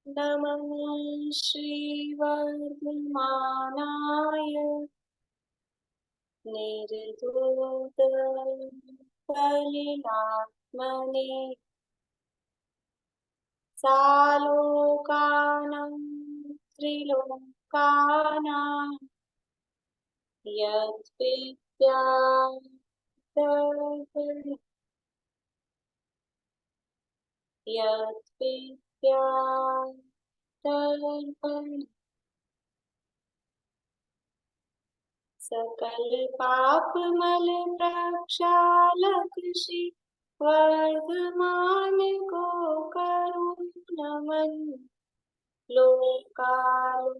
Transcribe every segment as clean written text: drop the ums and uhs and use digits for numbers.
नमः श्रीवर्धमानाय निर्धूतकलिलात्मने सालोकानां त्रिलोकानां यद्विद्यात् सकल पाप मल प्रक्षालक श्री वर्धमान को करुण नमन लोकालोकप्रकाशित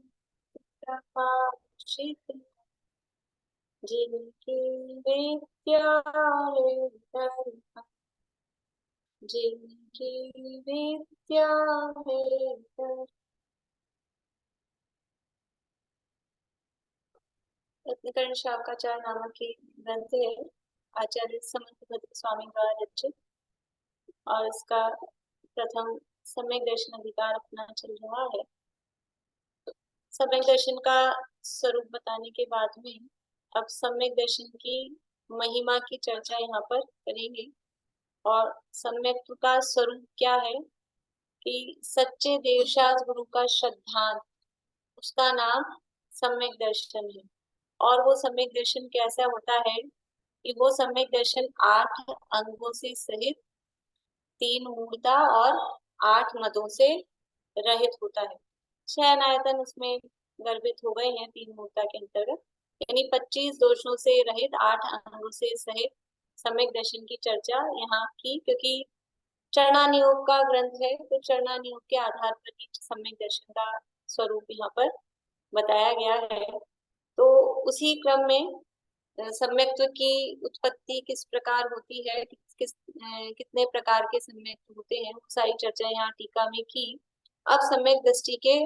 जिनकी विद्यालय जिनकी विद्या है रत्नकर्ण शाकाचार्य नामक के ग्रंथ है आचार्य समर्थ भद्र स्वामी द्वारा रचित और इसका प्रथम सम्यक दर्शन अधिकार अपना चल रहा है। सम्यक दर्शन का स्वरूप बताने के बाद में अब सम्यक दर्शन की महिमा की चर्चा यहाँ पर करेंगे और सम्यक का स्वरूप क्या है कि सच्चे देवशास्त्र गुरु का श्रद्धांत उसका नाम सम्यक दर्शन है। और वो सम्यक दर्शन कैसा होता है कि वो सम्यक दर्शन 8 अंगों से सहित 3 मूर्ता और 8 मदों से रहित होता है। 6 आयतन उसमें गर्भित हो गए हैं 3 मूर्ता के अंतर्गत, यानी 25 दोषों से रहित 8 अंगों से सहित सम्यक दर्शन की चर्चा यहाँ की, क्योंकि चरणानियोग का ग्रंथ है तो चरणानियोग के आधार पर ही सम्यक दर्शन का स्वरूप यहाँ पर बताया गया है। तो उसी क्रम में सम्यक्त्व की उत्पत्ति किस प्रकार होती है, कितने प्रकार के सम्यक्त्व होते हैं, वो सारी चर्चा यहाँ टीका में की। अब सम्यक दृष्टि के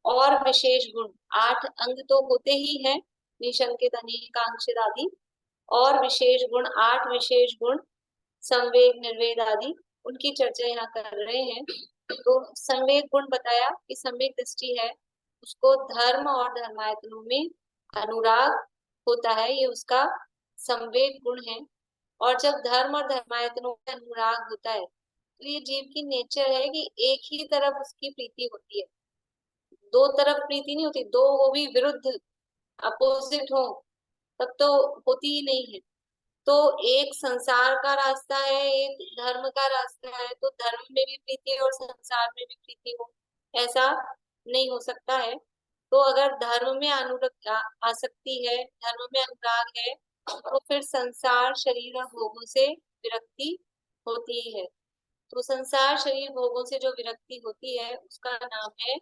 और विशेष गुण 8 अंग तो होते ही हैं, निशंकित अनेकांक्षित आदि, और विशेष गुण 8 विशेष गुण संवेग निर्वेद आदि, उनकी चर्चा यहाँ कर रहे हैं। तो संवेग गुण बताया कि संवेग दृष्टि है उसको धर्म और धर्मायतनों में अनुराग होता है, ये उसका संवेग गुण है। और जब धर्म और धर्मायतनों में अनुराग होता है तो ये जीव की नेचर है कि एक ही तरफ उसकी प्रीति होती है, दो तरफ प्रीति नहीं होती, दो वो भी विरुद्ध अपोजिट हो तब तो होती ही नहीं है। तो एक संसार का रास्ता है, एक धर्म का रास्ता है, तो धर्म में भी प्रीति और संसार में भी प्रीति हो ऐसा नहीं हो सकता है। तो अगर धर्म में अनुरक्त आसक्ति है, धर्म में अनुराग है, तो फिर संसार शरीर और भोगों से विरक्ति होती है। तो संसार शरीर भोगों से जो विरक्ति होती है उसका नाम है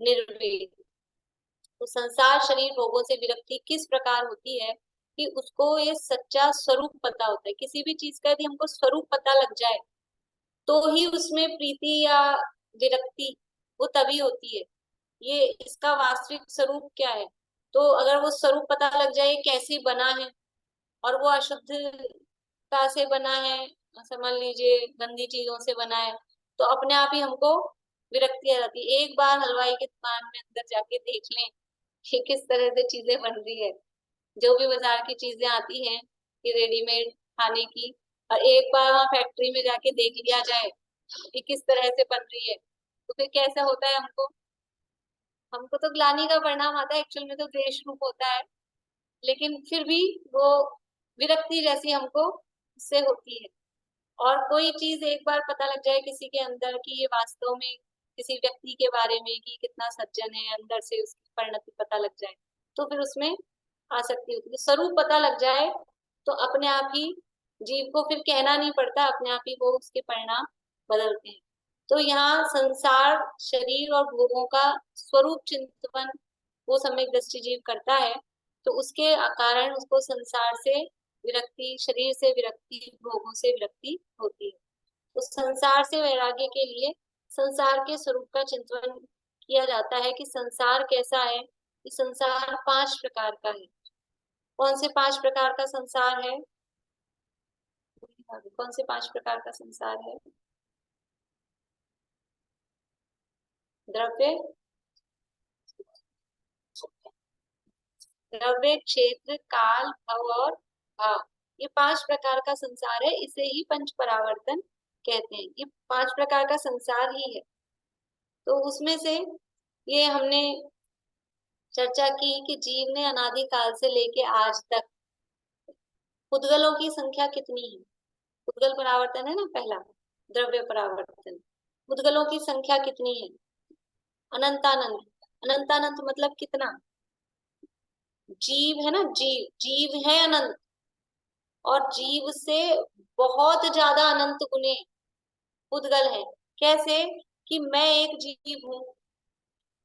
निर्वेद। तो संसार शरीर भोगों से विरक्ति किस प्रकार होती है कि उसको ये सच्चा स्वरूप पता होता है। किसी भी चीज का यदि हमको स्वरूप पता लग जाए तो ही उसमें प्रीति या विरक्ति वो तभी होती है। ये इसका वास्तविक स्वरूप क्या है, तो अगर वो स्वरूप पता लग जाए कैसे बना है और वो अशुद्धता से बना है, समझ लीजिए गंदी चीजों से बना है, तो अपने आप ही हमको विरक्ति आ जाती है। एक बार हलवाई की दुकान में अंदर जाके देख लें कि किस तरह से चीजें बन रही है, जो भी बाजार की चीजें आती हैं कि रेडीमेड खाने की, और एक बार वहाँ फैक्ट्री में जाके देख लिया जाए कि किस तरह से बन रही है, तो फिर कैसा होता है हमको हमको तो ग्लानि का परिणाम आता है, एक्चुअल में तो द्वेष रूप होता है, लेकिन फिर भी वो विरक्ति जैसी हमको उससे होती है। और कोई चीज एक बार पता लग जाए किसी के अंदर कि ये वास्तव में किसी व्यक्ति के बारे में कि कितना सज्जन है, अंदर से उसकी परिणति पता लग जाए तो फिर उसमें आसक्ति होती है। स्वरूप पता लग जाए तो अपने आप ही जीव को फिर कहना नहीं पड़ता, अपने आप ही वो उसके परिणाम बदलते हैं। तो यहाँ संसार शरीर और भोगों का स्वरूप चिंतन वो सम्यक दृष्टि जीव करता है, तो उसके कारण उसको संसार से विरक्ति, शरीर से विरक्ति, भोगों से विरक्ति होती है। तो संसार से वैराग्य के लिए संसार के स्वरूप का चिंतन किया जाता है कि संसार कैसा है, कि संसार 5 प्रकार का है। कौन से 5 प्रकार का संसार है, कौन से 5 प्रकार का संसार है? द्रव्य, द्रव्य, क्षेत्र, काल, भव और भाव, ये 5 प्रकार का संसार है। इसे ही पंच परावर्तन कहते हैं। ये 5 प्रकार का संसार ही है। तो उसमें से ये हमने चर्चा की कि जीव ने अनादि काल से लेके आज तक पुद्गलों की संख्या कितनी है। पुद्गल परावर्तन है ना पहला, द्रव्य परावर्तन। पुद्गलों की संख्या कितनी है? अनंतानंत। अनंतानंत मतलब कितना? जीव है ना, जीव, जीव है अनंत, और जीव से बहुत ज्यादा अनंत गुने पुद्गल है। कैसे? कि मैं एक जीव हूं,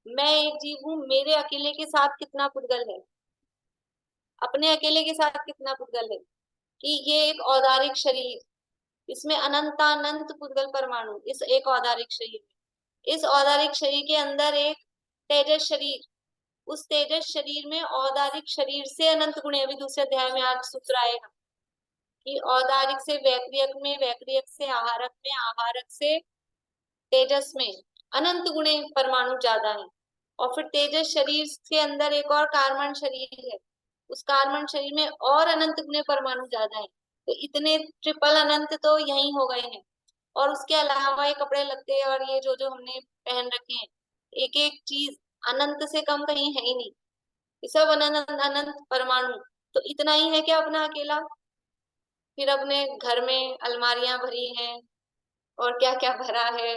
मैं एक जीव हूं, मेरे अकेले के साथ कितना पुद्गल है, अपने अकेले के साथ कितना पुद्गल है, कि ये एक औदारिक शरीर, इसमें अनंतानंत पुद्गल परमाणु इस एक औदारिक शरीर में। इस औदारिक शरीर के अंदर एक तेजस शरीर, उस तेजस शरीर में औदारिक शरीर से अनंत गुणे, अभी दूसरे अध्याय में आज सूत्र आएगा कि औदारिक से वैक्रियक में, वैक्रियक से आहारक में, आहारक से तेजस में अनंत गुणे परमाणु ज्यादा है। और फिर तेजस शरीर के अंदर एक और कार्बन शरीर है, उस कार्बन शरीर में और अनंत गुणे परमाणु ज्यादा है। तो इतने ट्रिपल अनंत तो यही हो गए हैं। और उसके अलावा ये कपड़े लत्ते और ये जो जो हमने पहन रखे हैं, एक एक चीज अनंत से कम कहीं है ही नहीं, ये सब अनंत अनंत परमाणु। तो इतना ही है क्या अपना अकेला? फिर अपने घर में अलमारियां भरी हैं और क्या क्या भरा है,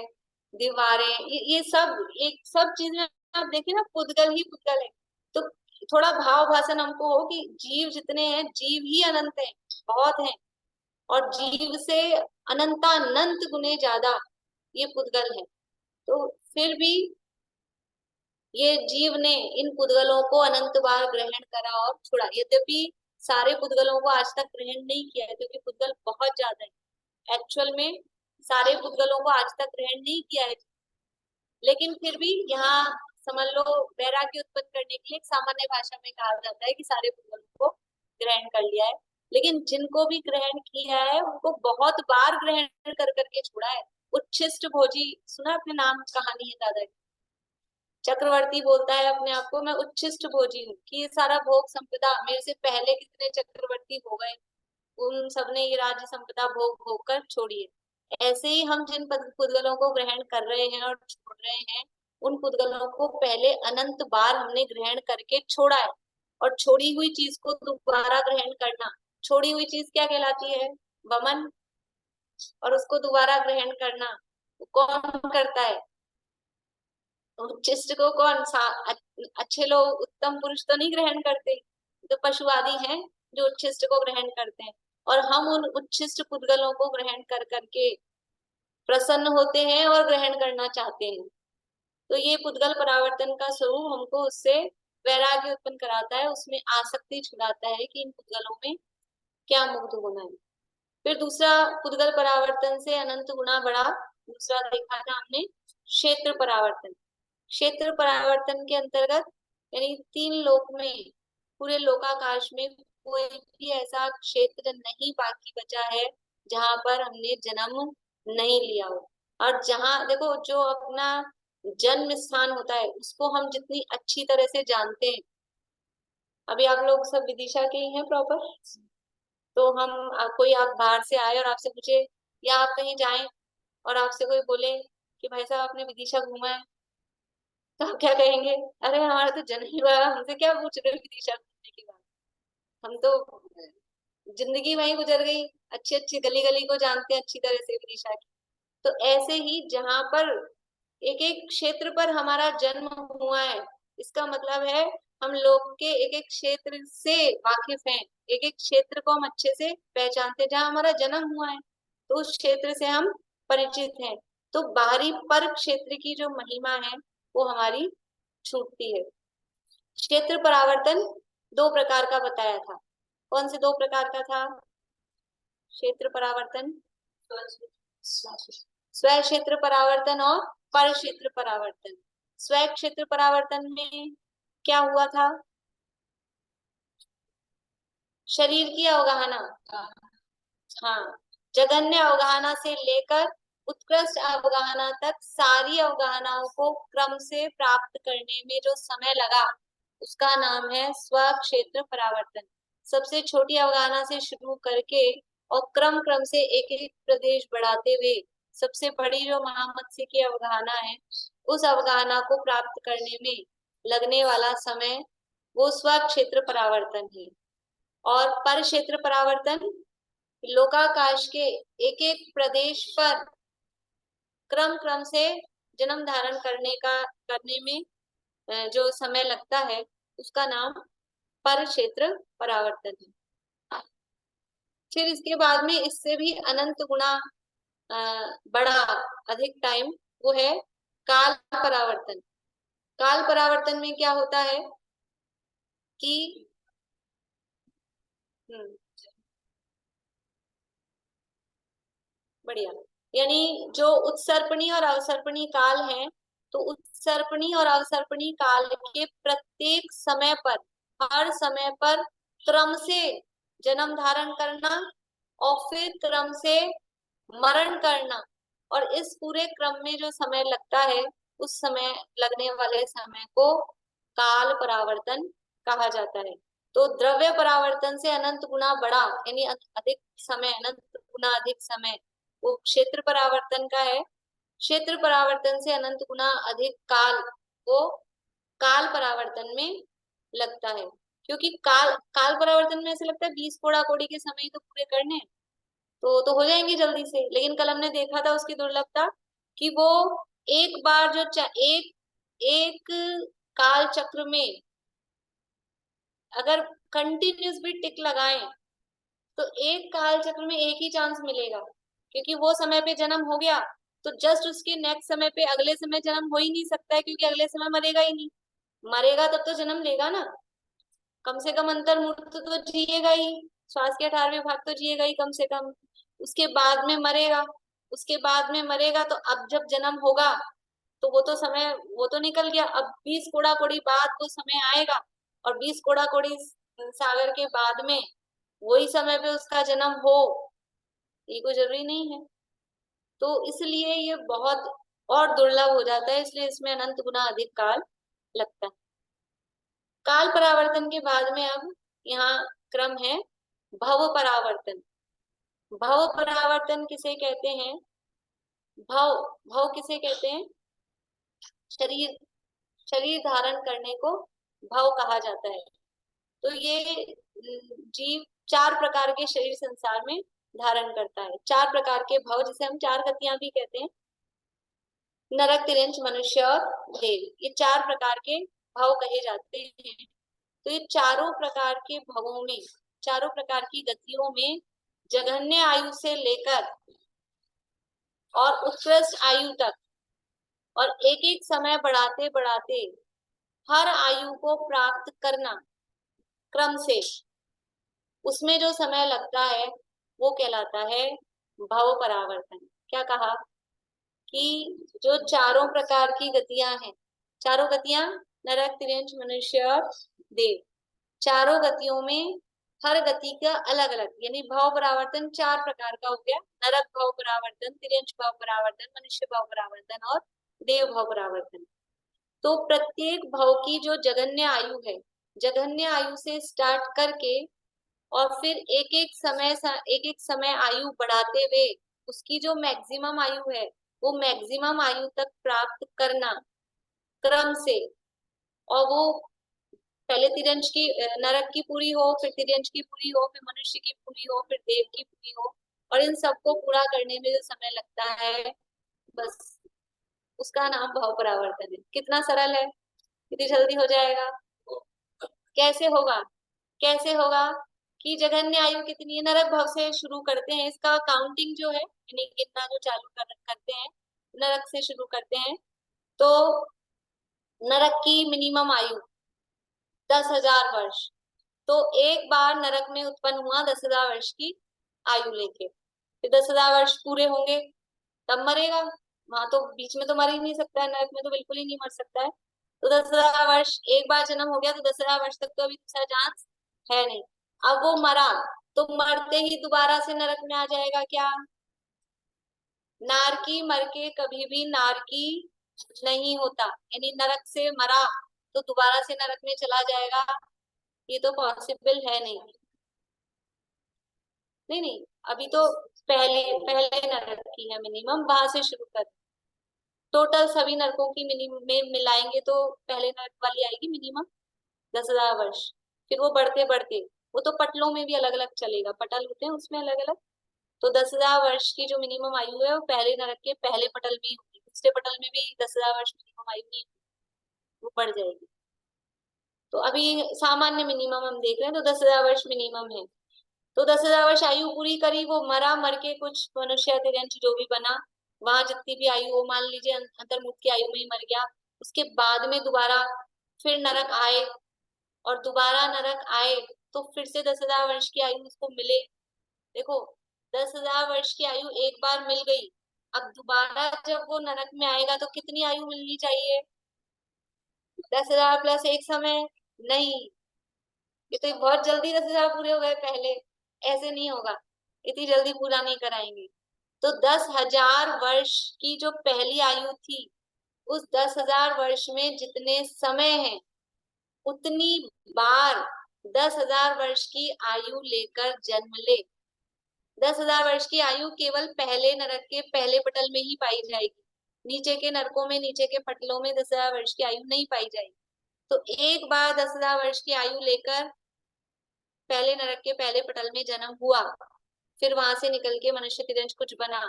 दीवारें, ये सब, एक सब चीज में आप देखिए ना, पुद्गल ही पुद्गल है। तो थोड़ा भाव भाषण हमको हो कि जीव जितने हैं, जीव ही अनंत है, बहुत है, और जीव से अनंतानंत गुने ज्यादा ये पुद्गल है। तो फिर भी ये जीव ने इन पुद्गलों को अनंत बार ग्रहण करा और छोड़ा। यद्यपि सारे पुद्गलों को आज तक ग्रहण नहीं किया है, क्योंकि पुद्गल बहुत ज्यादा है। एक्चुअल में सारे पुद्गलों को आज तक ग्रहण नहीं किया है, लेकिन फिर भी यहाँ समझ लो वैराग्य उत्पन्न करने के लिए सामान्य भाषा में कहा जाता है कि सारे पुद्गलों को ग्रहण कर लिया है। लेकिन जिनको भी ग्रहण किया है उनको बहुत बार ग्रहण कर करके छोड़ा है। उच्छिष्ट भोजी सुना अपने नाम, कहानी है दादा की। चक्रवर्ती बोलता है अपने आप को, मैं उच्छिष्ट भोजी हूँ, कि ये सारा भोग संपदा मेरे से पहले कितने चक्रवर्ती हो गए, उन सबने ये राज्य संपदा भोग भोग कर छोड़ी है। ऐसे ही हम जिन पुद्गलों को ग्रहण कर रहे हैं और छोड़ रहे हैं, उन पुद्गलों को पहले अनंत बार हमने ग्रहण करके छोड़ा है। और छोड़ी हुई चीज को दोबारा ग्रहण करना, छोड़ी हुई चीज क्या कहलाती है? वमन। और उसको दोबारा ग्रहण करना कौन करता है? उच्छिष्ट को कौन सा? अच्छे लोग, उत्तम पुरुष तो नहीं ग्रहण करते, तो पशु आदि हैं जो उच्छिष्ट को ग्रहण करते हैं। और हम उन उच्छिष्ट पुद्गलों को ग्रहण कर करके प्रसन्न होते हैं और ग्रहण करना चाहते हैं। तो ये पुद्गल परावर्तन का स्वरूप हमको उससे वैराग्य उत्पन्न कराता है, उसमें आसक्ति छुड़ाता है कि इन पुद्गलों में क्या मुग्ध होना है। फिर दूसरा, पुद्गल परावर्तन से अनंत गुना बड़ा दूसरा देखा था हमने, क्षेत्र परावर्तन। क्षेत्र परावर्तन के अंतर्गत यानी 3 लोक में, पूरे लोकाकाश में कोई भी ऐसा क्षेत्र नहीं बाकी बचा है जहां पर हमने जन्म नहीं लिया हो। और जहां देखो, जो अपना जन्म स्थान होता है उसको हम जितनी अच्छी तरह से जानते हैं, अभी आप लोग सब विदिशा के ही हैं प्रॉपर, तो हम कोई आप बाहर से आए और आपसे पूछे, या आप कहीं जाएं और आपसे कोई बोले कि भाई साहब आपने विदिशा घूमा है, तो आप क्या कहेंगे? अरे हमारा तो जन्म ही हुआ, हमसे क्या पूछ रहे हो विदिशा घूमने की बात, हम तो जिंदगी वहीं गुजर गई, अच्छी अच्छी गली गली को जानते हैं अच्छी तरह से विदिशा की। तो ऐसे ही जहां पर एक एक क्षेत्र पर हमारा जन्म हुआ है, इसका मतलब है हम लोग के एक एक क्षेत्र से वाकिफ हैं, एक एक क्षेत्र को हम अच्छे से पहचानते हैं, जहां हमारा जन्म हुआ है तो उस क्षेत्र से हम परिचित हैं। तो बाहरी पर क्षेत्र की जो महिमा है वो हमारी छूटती है। क्षेत्र परावर्तन 2 प्रकार का बताया था। कौन से 2 प्रकार का था क्षेत्र परावर्तन? स्व क्षेत्र परावर्तन और पर क्षेत्र परावर्तन। स्व क्षेत्र परावर्तन में क्या हुआ था? शरीर की अवगाहना, हाँ, जघन्य अवगाहना से लेकर उत्कृष्ट अवगाहना तक सारी अवगाहनाओं को क्रम से प्राप्त करने में जो समय लगा उसका नाम है स्वक्षेत्र परावर्तन। सबसे छोटी अवगाहना से शुरू करके और क्रम क्रम से एक एक प्रदेश बढ़ाते हुए सबसे बड़ी जो महामत्स्य की अवगाहना है उस अवगाहना को प्राप्त करने में लगने वाला समय वो स्वक्षेत्र परावर्तन है। और पर क्षेत्र परावर्तन लोकाकाश के एक एक प्रदेश पर क्रम क्रम से जन्म धारण करने में जो समय लगता है उसका नाम पर क्षेत्र परावर्तन है। फिर इसके बाद में इससे भी अनंत गुना बड़ा अधिक टाइम वो है काल परावर्तन। काल परावर्तन में क्या होता है कि बढ़िया, यानी जो उत्सर्पणी और अवसर्पणी काल है तो उत्सर्पणी और अवसर्पणी काल के प्रत्येक समय पर हर समय पर क्रम से जन्म धारण करना और फिर क्रम से मरण करना और इस पूरे क्रम में जो समय लगता है उस समय लगने वाले समय को काल परावर्तन कहा जाता है। तो द्रव्य परावर्तन से अनंत गुना बड़ा यानी अधिक समय, अनंत गुना अधिक समय वो क्षेत्र परावर्तन का है। क्षेत्र परावर्तन से अनंत गुना अधिक काल वो काल परावर्तन में लगता है। क्योंकि काल काल परावर्तन में ऐसे लगता है 20 कोड़ा कोड़ी के समय तो पूरे करने तो हो जाएंगे जल्दी से, लेकिन कल हमने देखा था उसकी दुर्लभता कि वो एक बार जो एक एक काल चक्र में अगर कंटिन्यूस भी टिक लगाएं तो एक काल चक्र में एक ही चांस मिलेगा, क्योंकि वो समय पे जन्म हो गया तो जस्ट उसके नेक्स्ट समय पे अगले समय जन्म हो ही नहीं सकता है, क्योंकि अगले समय मरेगा ही नहीं। मरेगा तब तो जन्म लेगा ना, कम से कम अंतर मूर्त तो जिएगा ही, श्वास के 18वें भाग तो जिएगा ही कम से कम। उसके बाद में मरेगा, उसके बाद में मरेगा तो अब जब जन्म होगा तो वो तो समय वो तो निकल गया। अब 20 कोड़ा कोड़ी बाद वो समय आएगा और 20 कोड़ा कोड़ी सागर के बाद में वही समय पे उसका जन्म हो, ये कोई जरूरी नहीं है। तो इसलिए ये बहुत और दुर्लभ हो जाता है, इसलिए इसमें अनंत गुना अधिक काल लगता है। काल परावर्तन के बाद में अब यहाँ क्रम है भव परावर्तन। भव परावर्तन किसे कहते हैं? भव भव किसे कहते हैं? शरीर शरीर धारण करने को भव कहा जाता है। तो ये जीव 4 प्रकार के शरीर संसार में धारण करता है। 4 प्रकार के भव, जिसे हम 4 गतियां भी कहते हैं, नरक, तिर्यंच, मनुष्य और देव, ये 4 प्रकार के भव कहे जाते हैं। तो ये चारों प्रकार के भवों में, चारों प्रकार की गतियों में जघन्य आयु से लेकर और उत्कृष्ट आयु तक और एक एक समय बढ़ाते बढ़ाते हर आयु को प्राप्त करना क्रम से, उसमें जो समय लगता है वो कहलाता है भव परावर्तन। क्या कहा कि जो चारों प्रकार की गतियां हैं, चारों गतियां नरक, तिर्यंच, मनुष्य और देव, चारों गतियों में हर गति का अलग अलग यानी भाव परावर्तन 4 प्रकार का हो गया। नरक भाव परावर्तन, तिर्यंच भाव परावर्तन, मनुष्य भाव परावर्तन और देव भाव परावर्तन। तो प्रत्येक भाव की जो जघन्य आयु है, जघन्य आयु से स्टार्ट करके और फिर एक एक समय आयु बढ़ाते हुए उसकी जो मैक्सिमम आयु है वो मैक्सिमम आयु तक प्राप्त करना क्रम से, और वो पहले तिरंज की नरक की पूरी हो, फिर तिरंज की पूरी हो, फिर मनुष्य की पूरी हो, फिर देव की पूरी हो, और इन सबको पूरा करने में जो समय लगता है बस उसका नाम भाव परावर्तन है। कितना सरल है, कितनी जल्दी हो जाएगा। कैसे होगा? कैसे होगा कि जघन्य आयु कितनी है, नरक भाव से शुरू करते हैं, इसका काउंटिंग जो है यानी कितना जो चालू करते हैं नरक से शुरू करते हैं। तो नरक की मिनिमम आयु 10,000 वर्ष, तो एक बार नरक में उत्पन्न हुआ 10,000 वर्ष की आयु लेके, फिर 10,000 वर्ष पूरे होंगे तब मरेगा। वहां तो बीच में तो मर ही नहीं सकता है, नरक में तो बिल्कुल ही नहीं मर सकता है। तो 10,000 वर्ष एक बार जन्म हो गया तो 10,000 वर्ष तक तो अभी दूसरा चांस है नहीं। अब वो मरा तो मरते ही दोबारा से नरक में आ जाएगा क्या? नारकी मर के कभी भी नारकी नहीं होता, यानी नरक से मरा तो दोबारा से नरक में चला जाएगा, ये तो पॉसिबल है नहीं। नहीं नहीं, अभी तो पहले पहले नरक की है मिनिमम, वहां से शुरू कर। टोटल सभी नरकों की मिनिमम में मिलाएंगे तो पहले नरक वाली आएगी मिनिमम 10,000 वर्ष। फिर वो बढ़ते बढ़ते, वो तो पटलों में भी अलग अलग चलेगा, पटल होते हैं उसमें अलग अलग। तो 10,000 वर्ष की जो मिनिमम आयु है वो पहले नरक के पहले पटल में ही होगी, दूसरे पटल में भी 10,000 वर्ष मिनिमम आयु नहीं, वो बढ़ जाएगी। तो अभी सामान्य मिनिमम हम देख रहे हैं, तो 10,000 वर्ष मिनिमम है। तो 10,000 वर्ष आयु पूरी करी, वो मरा, मर के कुछ मनुष्य तिरंज जो भी बना, वहां जितनी भी आयु, वो मान लीजिए अंतर्मुख की आयु में ही मर गया। उसके बाद में दोबारा फिर नरक आए, और दोबारा नरक आए तो फिर से 10,000 वर्ष की आयु उसको मिले। देखो, 10,000 वर्ष की आयु एक बार मिल गई, अब दोबारा जब वो नरक में आएगा तो कितनी आयु मिलनी चाहिए? 10,000 प्लस एक समय? नहीं, ये तो बहुत जल्दी 10,000 पूरे हो गए पहले, ऐसे नहीं होगा, इतनी जल्दी पूरा नहीं कराएंगे। तो 10,000 वर्ष की जो पहली आयु थी, उस 10,000 वर्ष में जितने समय हैं उतनी बार 10,000 वर्ष की आयु लेकर जन्म ले। 10,000 वर्ष की आयु केवल पहले नरक के पहले पटल में ही पाई जाएगी, नीचे के नरकों में, नीचे के पटलों में 10,000 वर्ष की आयु नहीं पाई जाएगी। तो एक बार 10,000 वर्ष की आयु लेकर पहले नरक के पहले पटल में जन्म हुआ, फिर वहां से निकल के मनुष्य तिरंज कुछ बना,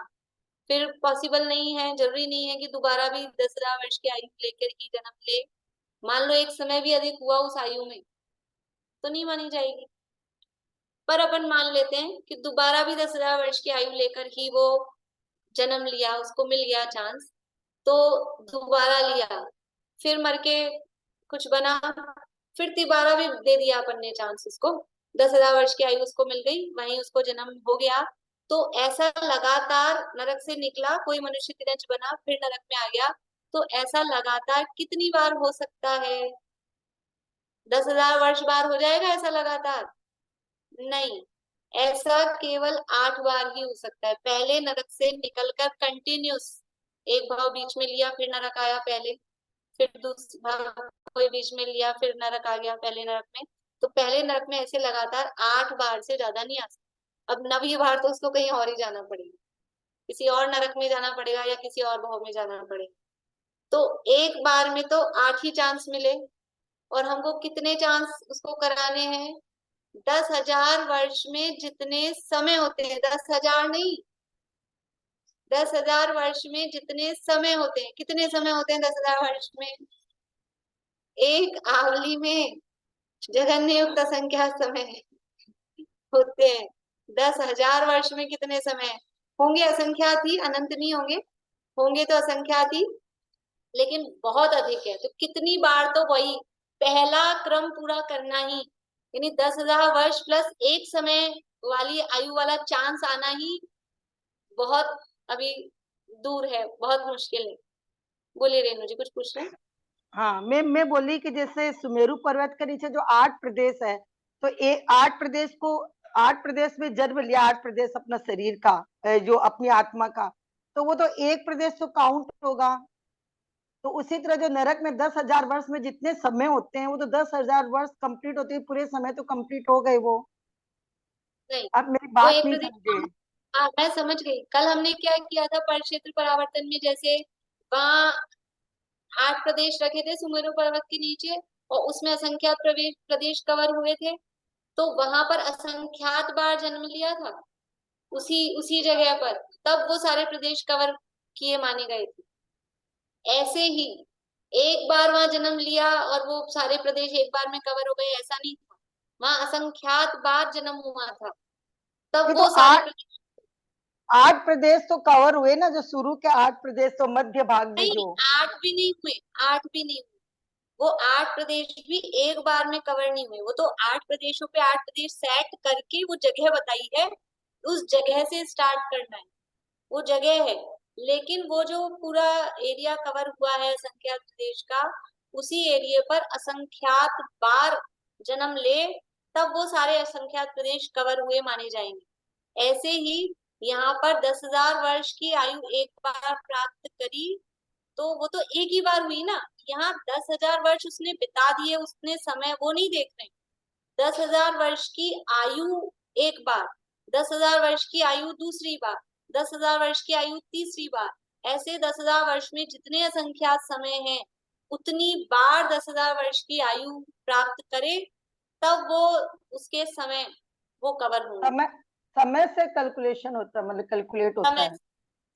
फिर पॉसिबल नहीं है, जरूरी नहीं है कि दोबारा भी 10,000 वर्ष की आयु लेकर ही जन्म ले। मान लो एक समय भी अधिक हुआ उस आयु में, तो नहीं मानी जाएगी। पर अपन मान लेते हैं कि दोबारा भी 10,000 वर्ष की आयु लेकर ही वो जन्म लिया, उसको मिल गया चांस, तो दोबारा लिया, फिर मर के कुछ बना, फिर दोबारा भी दे दिया अपन ने चांस उसको, 10,000 वर्ष की आयु उसको मिल गई, वहीं उसको जन्म हो गया। तो ऐसा लगातार नरक से निकला, कोई मनुष्य तिरंज बना, फिर नरक में आ गया, तो ऐसा लगातार कितनी बार हो सकता है? 10,000 वर्ष बार हो जाएगा ऐसा लगातार? नहीं, ऐसा केवल 8 बार ही हो सकता है। पहले नरक से निकलकर कंटिन्यूस एक भाव बीच में लिया, फिर नरक आया पहले, फिर दूसरा भाव कोई बीच में लिया, फिर नरक आ गया पहले नरक में। तो पहले नरक में ऐसे लगातार 8 बार से ज्यादा नहीं आ सकता। अब 9वीं बार तो उसको कहीं और ही जाना पड़ेगा, किसी और नरक में जाना पड़ेगा या किसी और भाव में जाना पड़ेगा। तो एक बार में तो 8 ही चांस मिले, और हमको कितने चांस उसको कराने हैं? 10,000 वर्ष में जितने समय होते हैं, 10,000 नहीं, 10,000 वर्ष में जितने समय होते हैं, कितने समय होते हैं 10,000 वर्ष में? एक आवली में जगन्य युक्त संख्या समय होते हैं। 10,000 वर्ष में कितने समय होंगे? असंख्यात ही, अनंत नहीं होंगे, होंगे तो असंख्यात ही, लेकिन बहुत अधिक है। तो कितनी बार, तो वही पहला क्रम पूरा करना ही, यानी 10,000 वर्ष प्लस एक समय वाली आयु वाला चांस आना ही बहुत अभी दूर है, बहुत मुश्किल है। बोलिए रेणु जी, कुछ पूछ रहे हैं? हाँ, मैं बोली कि जैसे सुमेरु पर्वत के नीचे जो 8 प्रदेश है, तो 8 प्रदेश में जन्म लिया, 8 प्रदेश अपना शरीर का, जो अपनी आत्मा का, तो वो तो एक प्रदेश तो काउंट होगा। तो उसी तरह जो नरक में 10,000 वर्ष में जितने समय होते हैं, वो तो 10,000 वर्ष कंप्लीट होते हैं, पूरे समय तो कंप्लीट हो गए वो। नहीं, आप मेरी वो बात एक नहीं प्रदेश, समझे। हाँ मैं समझ गई। कल हमने क्या किया था परिक्षेत्र परावर्तन में, जैसे वहाँ 8 प्रदेश रखे थे सुमेरु पर्वत के नीचे, और उसमें असंख्यात प्रदेश कवर हुए थे, तो वहां पर असंख्यात बार जन्म लिया था उसी उसी जगह पर, तब वो सारे प्रदेश कवर किए माने गए थे। ऐसे ही एक बार वहां जन्म लिया और वो सारे प्रदेश एक बार में कवर हो गए, ऐसा नहीं था। वहां असंख्यात बार जन्म हुआ था, ये तब तो वो सारे आठ प्रदेश। 8 प्रदेश तो कवर हुए ना, जो शुरू के 8 प्रदेश तो मध्य भाग में नहीं, जो। 8 भी नहीं हुए, 8 भी नहीं हुए। वो 8 प्रदेश भी एक बार में कवर नहीं हुए, वो तो 8 प्रदेशों पे 8 प्रदेश सेट करके वो जगह बताई है, उस जगह से स्टार्ट करना है, वो जगह है। लेकिन वो जो पूरा एरिया कवर हुआ है असंख्यात प्रदेश का, उसी एरिया पर असंख्यात बार जन्म ले, तब वो सारे असंख्यात प्रदेश कवर हुए माने जाएंगे। ऐसे ही यहाँ पर 10,000 वर्ष की आयु एक बार प्राप्त करी, तो वो तो एक ही बार हुई ना। यहाँ 10,000 वर्ष उसने बिता दिए, उसने समय वो नहीं देख रहे। 10,000 वर्ष की आयु एक बार, 10,000 वर्ष की आयु दूसरी बार, 10,000 वर्ष की आयु तीसरी बार, ऐसे 10,000 वर्ष में जितने असंख्यात समय हैं, उतनी बार 10,000 वर्ष की आयु प्राप्त करे, तब वो उसके समय वो कवर होंगे। समय समय से कैलकुलेशन होता है, मतलब कैलकुलेट होता समय है।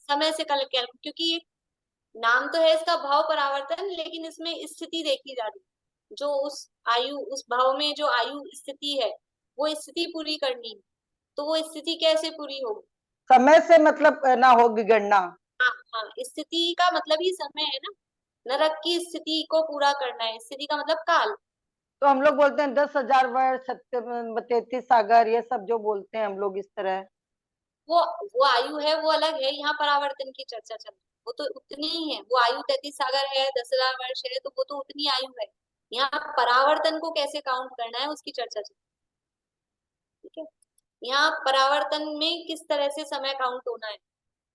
समय से कल क्योंकि नाम तो है इसका भाव परावर्तन, लेकिन इसमें स्थिति देखी जा रही है। जो उस आयु, उस भाव में जो आयु स्थिति है, वो स्थिति पूरी करनी है। तो वो स्थिति कैसे पूरी होगी? समय से मतलब ना होगी गणना। हाँ हाँ, स्थिति का मतलब ही समय है ना। नरक की स्थिति को पूरा करना है, स्थिति का मतलब काल। तो हम लोग बोलते हैं 10,000 वर्ष, सत्य 33 सागर, ये सब जो बोलते हैं हम लोग इस तरह। वो वो आयु है, वो अलग है। यहाँ परावर्तन की चर्चा चल रही है, वो तो उतनी ही है। वो आयु 33 सागर है, 10,000 वर्ष है, तो वो तो उतनी आयु है। यहाँ परावर्तन को कैसे काउंट करना है उसकी चर्चा चल रही है। ठीक है, यहाँ परावर्तन में किस तरह से समय काउंट होना है,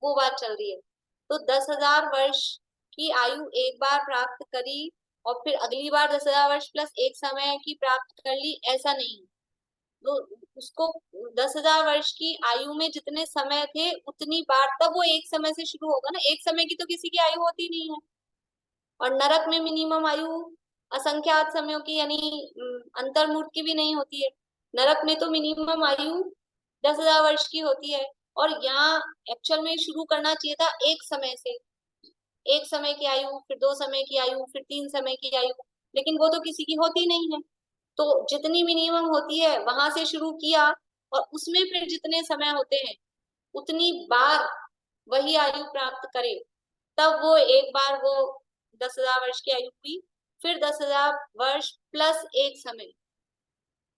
वो बात चल रही है। तो 10,000 वर्ष की आयु एक बार प्राप्त करी, और फिर अगली बार 10,000 वर्ष प्लस एक समय की प्राप्त कर ली, ऐसा नहीं। तो उसको 10,000 वर्ष की आयु में जितने समय थे उतनी बार, तब वो एक समय से शुरू होगा ना। एक समय की तो किसी की आयु होती नहीं है। और नरक में मिनिमम आयु असंख्यात समयों की, यानी अंतर्मूर्त की भी नहीं होती है। नरक में तो मिनिमम आयु 10,000 वर्ष की होती है। और यहाँ एक्चुअल में शुरू करना चाहिए था एक समय से। एक समय की आयु, फिर दो समय की आयु, फिर तीन समय की आयु, लेकिन वो तो किसी की होती नहीं है। तो जितनी मिनिमम होती है वहां से शुरू किया, और उसमें फिर जितने समय होते हैं उतनी बार वही आयु प्राप्त करे, तब वो एक बार वो 10,000 वर्ष की आयु हुई। फिर 10,000 वर्ष प्लस एक समय,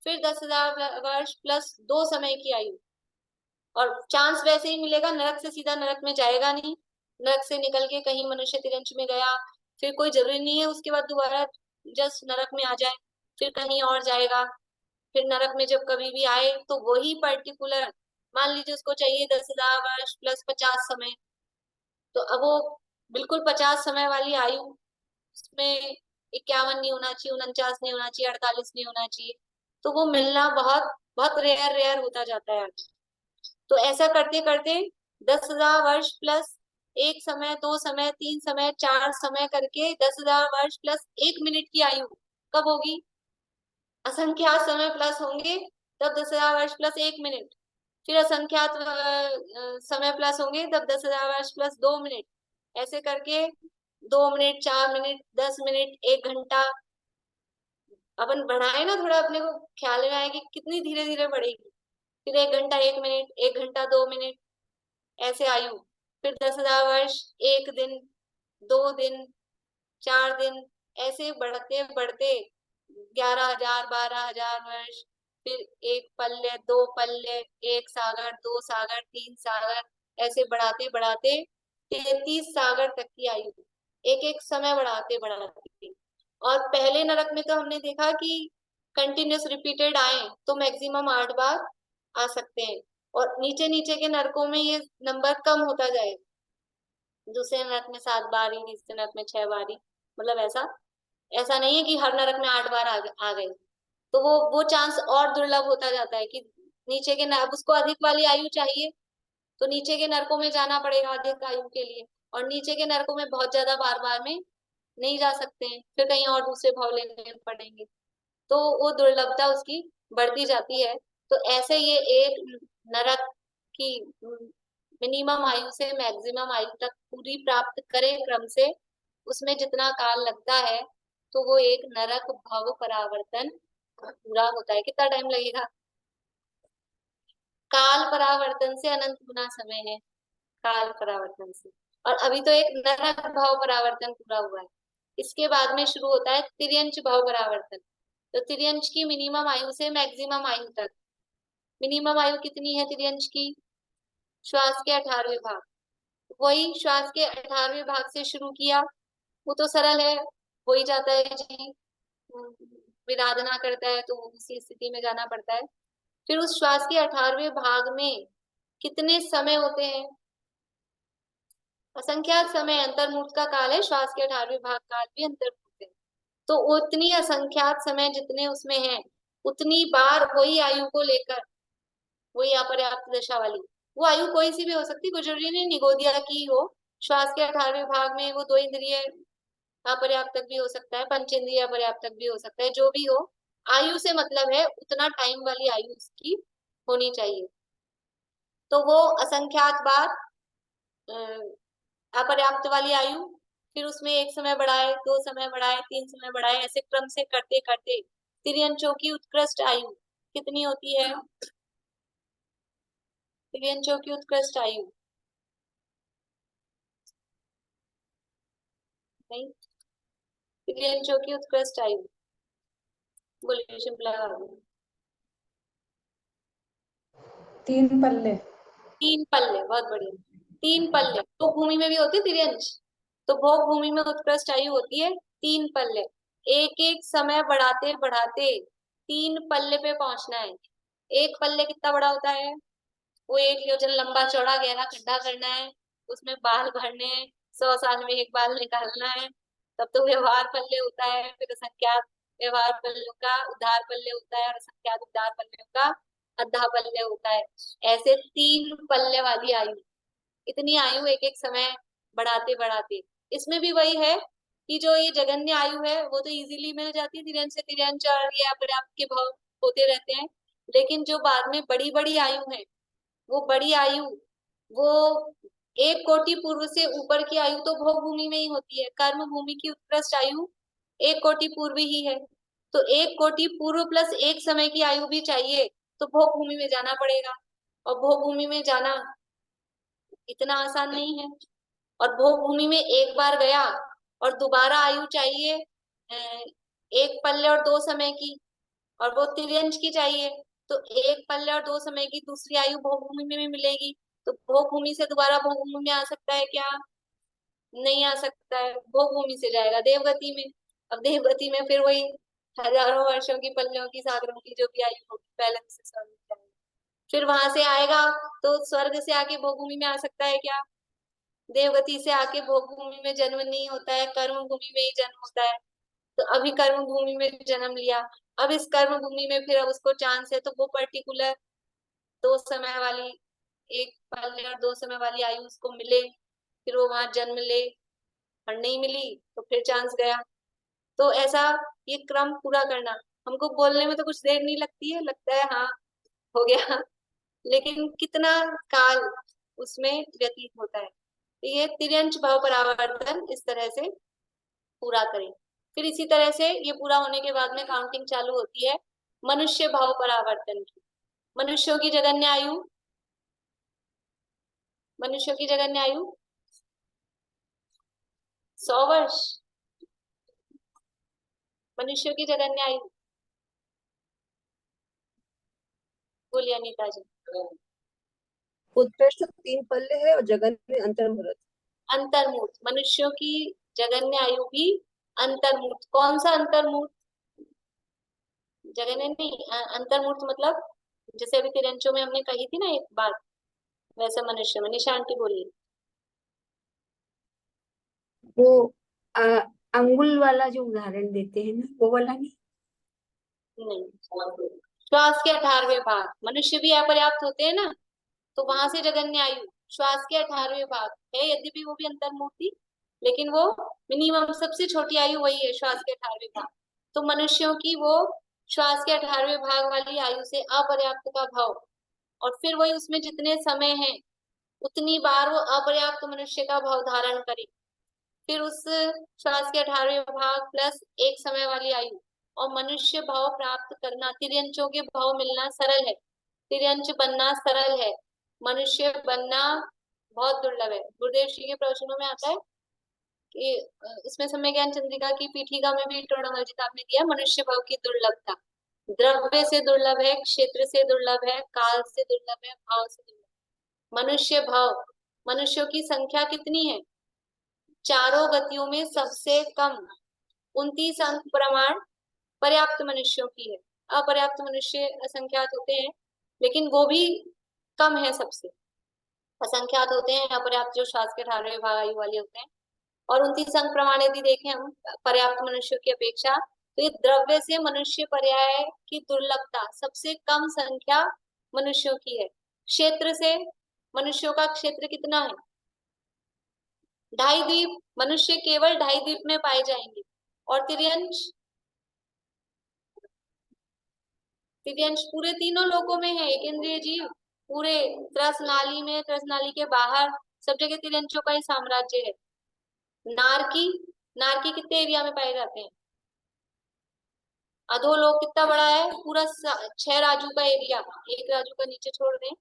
फिर 10,000 वर्ष प्लस दो समय की आयु। और चांस वैसे ही मिलेगा, नरक से सीधा नरक में जाएगा नहीं। नरक से निकल के कहीं मनुष्य तिरंच में गया, फिर कोई जरूरी नहीं है उसके बाद दोबारा जस्ट नरक में आ जाए, फिर कहीं और जाएगा। फिर नरक में जब कभी भी आए तो वही पर्टिकुलर, मान लीजिए उसको चाहिए 10,000 वर्ष प्लस 50 समय, तो अब वो बिल्कुल 50 समय वाली आयु, उसमें 51 नहीं होना चाहिए, 49 नहीं होना चाहिए, 48 नहीं होना चाहिए। तो वो मिलना बहुत बहुत रेयर रेयर होता जाता है। तो ऐसा करते करते 10,000 वर्ष प्लस एक समय, दो समय, तीन समय, चार समय करके 10,000 वर्ष प्लस एक मिनट की आयु कब होगी? असंख्यात समय प्लस होंगे तब 10,000 वर्ष प्लस एक मिनट। फिर असंख्यात समय प्लस होंगे तब 10,000 वर्ष प्लस 2 मिनट। ऐसे करके 2 मिनट, 4 मिनट, 10 मिनट, 1 घंटा, अपन बढ़ाए ना थोड़ा, अपने को ख्याल में आए कि कितनी धीरे धीरे बढ़ेगी। फिर 1 घंटा, 1 मिनट, 1 घंटा, 2 मिनट, ऐसे आयु। फिर 10,000 वर्ष, एक दिन, 2 दिन, 4 दिन, ऐसे बढ़ते बढ़ते 11,000, 12,000 वर्ष, फिर एक पल्ले, दो पल्ले, एक सागर, दो सागर, तीन सागर, ऐसे बढ़ाते बढ़ाते 33 सागर तक की आयु, एक एक समय बढ़ाते बढ़ाते। और पहले नरक में तो हमने देखा कि कंटिन्यूस रिपीटेड आए तो मैक्सिमम 8 बार आ सकते हैं, और नीचे नीचे के नरकों में ये नंबर कम होता जाएगा। दूसरे नरक में 7 बार ही, तीसरे नरक में 6 बार ही, मतलब ऐसा ऐसा नहीं है कि हर नरक में 8 बार आ गए। तो वो चांस और दुर्लभ होता जाता है कि नीचे के नरक, उसको अधिक वाली आयु चाहिए तो नीचे के नरकों में जाना पड़ेगा अधिक आयु के लिए। और नीचे के नरकों में बहुत ज्यादा बार बार में नहीं जा सकते हैं, फिर कहीं और दूसरे भाव लेने पड़ेंगे। तो वो दुर्लभता उसकी बढ़ती जाती है। तो ऐसे ये एक नरक की मिनिमम आयु से मैक्सिमम आयु तक पूरी प्राप्त करे क्रम से, उसमें जितना काल लगता है, तो वो एक नरक भव परावर्तन पूरा होता है। कितना टाइम लगेगा? काल परावर्तन से अनंत गुना समय है, काल परावर्तन से। और अभी तो एक नरक भाव परावर्तन पूरा हुआ है। इसके बाद में शुरू होता है तिर्यंच भाव परावर्तन। तो तिर्यंच की मिनिमम आयु से मैक्सिमम आयु तक, मिनिमम आयु कितनी है तिर्यंच की? श्वास के 18वें भाग। वही श्वास के 18वें भाग से शुरू किया, वो तो सरल है, हो ही जाता है जी। विराधना करता है तो उसी स्थिति में जाना पड़ता है। फिर उस श्वास के 18वें भाग में कितने समय होते हैं? असंख्यात समय अंतर्मुहूर्त का काल है, श्वास के 18वें भाग काल भी अंतर्मुहूर्त है। तो उतनी असंख्यात समय जितने उसमें है, उतनी बार वही आयु को लेकर, वही अपर्याप्त दशा वाली, वो आयु कोई सी भी हो सकती, कोई जरूरी नहीं निगोदिया की हो। श्वास के 18वें भाग में वो 2 इंद्रिय अपर्याप्त भी हो सकता है, पंचेंद्रिय अपर्याप्त भी हो सकता है, जो भी हो, आयु से मतलब है उतना टाइम वाली आयु उसकी होनी चाहिए। तो वो असंख्यात बार अपर्याप्त वाली आयु, फिर उसमें 1 समय बढ़ाए, 2 समय बढ़ाए, 3 समय बढ़ाए, ऐसे क्रम से करते करते तिर्यंचों की उत्कृष्ट आयु कितनी होती है? तिर्यंचों की उत्कृष्ट आयु नहीं, तिर्यंचों की उत्कृष्ट आयु बोलिए शिमला। 3 पल्ले। 3 पल्ले, बहुत बढ़िया। 3 पल्ले तो भूमि में भी होती है तिर्यंच, तो भोग भूमि में उत्कृष्ट आयु होती है 3 पल्ले। एक एक समय बढ़ाते बढ़ाते 3 पल्ले पे पहुंचना है। एक पल्ले कितना बड़ा होता है? वो 1 योजन लंबा चौड़ा गहरा खड्डा करना है, उसमें बाल भरने हैं, 100 साल में एक बाल निकालना है, तब तो व्यवहार पल्ले होता है। फिर असंख्यात व्यवहार पल्लों का उद्धार पल्ले होता है, और असंख्यात उद्धार पल्लों का अद्धा पल्ले होता है। ऐसे 3 पल्ले वाली आयु, इतनी आयु एक एक समय बढ़ाते बढ़ाते, इसमें भी वही है कि जो ये जघन्य आयु है वो तो इजीली मिल जाती है, तिर्यंच से तिर्यंच और ये अपर्याप्त के भाव होते रहते हैं। लेकिन जो बाद में बड़ी बड़ी आयु है, वो बड़ी आयु, वो 1 कोटि पूर्व से ऊपर की आयु तो भोग भूमि में ही होती है। कर्म भूमि की उत्कृष्ट आयु 1 कोटि पूर्व ही है। तो 1 कोटि पूर्व प्लस 1 समय की आयु भी चाहिए, तो भोग भूमि में जाना पड़ेगा। और भोग भूमि में जाना इतना आसान नहीं है। और भोग भूमि में एक बार गया और दोबारा आयु चाहिए 1 पल्ले और 2 समय की, और वो तिर्यंच की चाहिए। तो 1 पल्ले और 2 समय की दूसरी आयु भोग भूमि में भी मिलेगी। तो भोग भूमि से दोबारा भोग भूमि में आ सकता है क्या? नहीं आ सकता है। भोग भूमि से जाएगा देवगति में। अब देवगति में फिर वही हजारों वर्षों की पल्लियों की सागरों की जो भी आयु होगी, पहले से स्वर्ग में जाएगा। फिर वहां से आएगा तो स्वर्ग से आके भोग भूमि में आ सकता है क्या? देवगति से आके भोग भूमि में जन्म नहीं होता है, कर्म भूमि में ही जन्म होता है। तो अभी कर्म भूमि में जन्म लिया, अब इस कर्म भूमि में फिर अब उसको चांस है तो वो पर्टिकुलर 2 समय वाली, 1 पल्ले और 2 समय वाली आयु उसको मिले, फिर वो वहां जन्म ले। और नहीं मिली तो फिर चांस गया। तो ऐसा ये क्रम पूरा करना, हमको बोलने में तो कुछ देर नहीं लगती है, लगता है हाँ हो गया, लेकिन कितना काल उसमें व्यतीत होता है। तो ये तिर्यंच भाव परावर्तन इस तरह से पूरा करें। फिर इसी तरह से ये पूरा होने के बाद में काउंटिंग चालू होती है मनुष्य भाव परावर्तन की। मनुष्यों की जगन्य आयु, मनुष्यों की जगन्य आयु 100 वर्ष। मनुष्यों की जगन्य आयु बोलिए अनीता जी। उत्कृष्ट 3 पल्ले है और जगन्य अंतर्मुहूर्त। अंतर्मुहूर्त, मनुष्यों की जगन्य आयु भी अंतर्मुहूर्त। कौन सा अंतर्मुहूर्त? जगन्य नहीं, अंतर्मुहूर्त मतलब जैसे अभी तिरंचों में हमने कही थी ना एक बात, वैसा मनुष्य में। निशा आंटी बोलिए। वो आ, अंगुल वाला जो उदाहरण देते हैं ना, वो वाला नहीं। नहीं, श्वास के 18वें भाग, मनुष्य भी अपर्याप्त होते हैं ना, तो वहां से जगन्य आयु श्वास के 18वें भाग है, यद्यपि वो भी अंतर्मुहूर्त, लेकिन वो मिनिमम सबसे छोटी आयु वही है, श्वास के 18वें भाग। तो मनुष्यों की वो श्वास के 18वें भाग वाली आयु से अपर्याप्त का भाव, और फिर वही उसमें जितने समय है उतनी बार वो अपर्याप्त मनुष्य का भाव धारण करे। फिर उस श्वास के 18वें भाग प्लस 1 समय वाली आयु और मनुष्य भाव प्राप्त करना, तिर्यंचों के भाव मिलना सरल है, तिर्यंच बनना सरल है, मनुष्य बनना बहुत दुर्लभ है। गुरुदेव श्री के प्रवचनों में आता है कि इसमें समय ज्ञान चंद्रिका की पीठिका में भी टोडामर्जित आपने दिया मनुष्य भाव की दुर्लभता। द्रव्य से दुर्लभ है, क्षेत्र से दुर्लभ है, काल से दुर्लभ है, भाव से दुर्लभ। मनुष्य भाव, मनुष्यों की संख्या कितनी है? चारों गतियों में सबसे कम 29 अंक प्रमाण पर्याप्त मनुष्यों की है। अपर्याप्त मनुष्य असंख्यात होते हैं, लेकिन वो भी कम है सबसे। असंख्यात होते हैं, अपर्याप्त जो श्वास के 18वें भाग आयु वाले होते हैं। और 29 अंक प्रमाण यदि देखें हम पर्याप्त मनुष्यों की अपेक्षा, तो ये द्रव्य से मनुष्य पर्याय की दुर्लभता सबसे कम संख्या मनुष्यों की है। क्षेत्र से मनुष्यों का क्षेत्र कितना है? 2.5 द्वीप, मनुष्य केवल 2.5 द्वीप में पाए जाएंगे। और तिर्यंश, तिर्यंश पूरे तीनों लोकों में है। एक इंद्रिय जीव पूरे त्रस नाली में, त्रस नाली के बाहर सब जगह तिर्यंशों का ही साम्राज्य है। नारकी, नारकी कितने एरिया में पाए जाते हैं? अधोलोक कितना बड़ा है? पूरा 6 राजू का एरिया, एक राजू का नीचे छोड़ दें,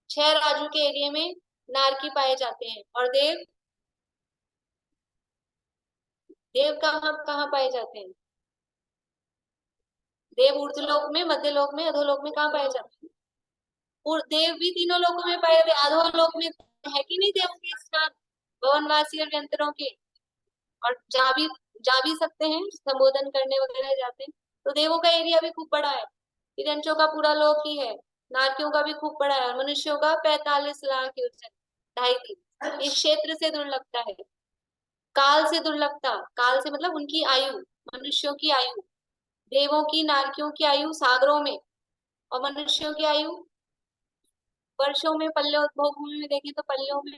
6 राजू के एरिया में नारकी पाए जाते हैं। और देव, देव कहाँ कहाँ पाए जाते हैं? देव ऊर्ध्वलोक में, मध्यलोक में, अधोलोक में, कहाँ पाए जाते हैं? और देव भी तीनों लोकों में पाए जाते हैं। अधोलोक में है कि नहीं देवों के स्थान, भवनवासी और यंत्रों के? और जा भी सकते हैं, संबोधन करने वगैरह जाते हैं। तो देवों का एरिया भी खूब बड़ा है, तिरंचों का पूरा लोक ही है, नारकियों का भी खूब बड़ा है, मनुष्यों का 45 लाख योजन, 2.5 इस क्षेत्र से दुर्लभता है। काल से दुर्लभता, काल से मतलब उनकी आयु, मनुष्यों की आयु, देवों की नारकियों की आयु सागरों में, और मनुष्यों की आयु वर्षों में। पल्ले भूमि में देखें तो पल्लों में,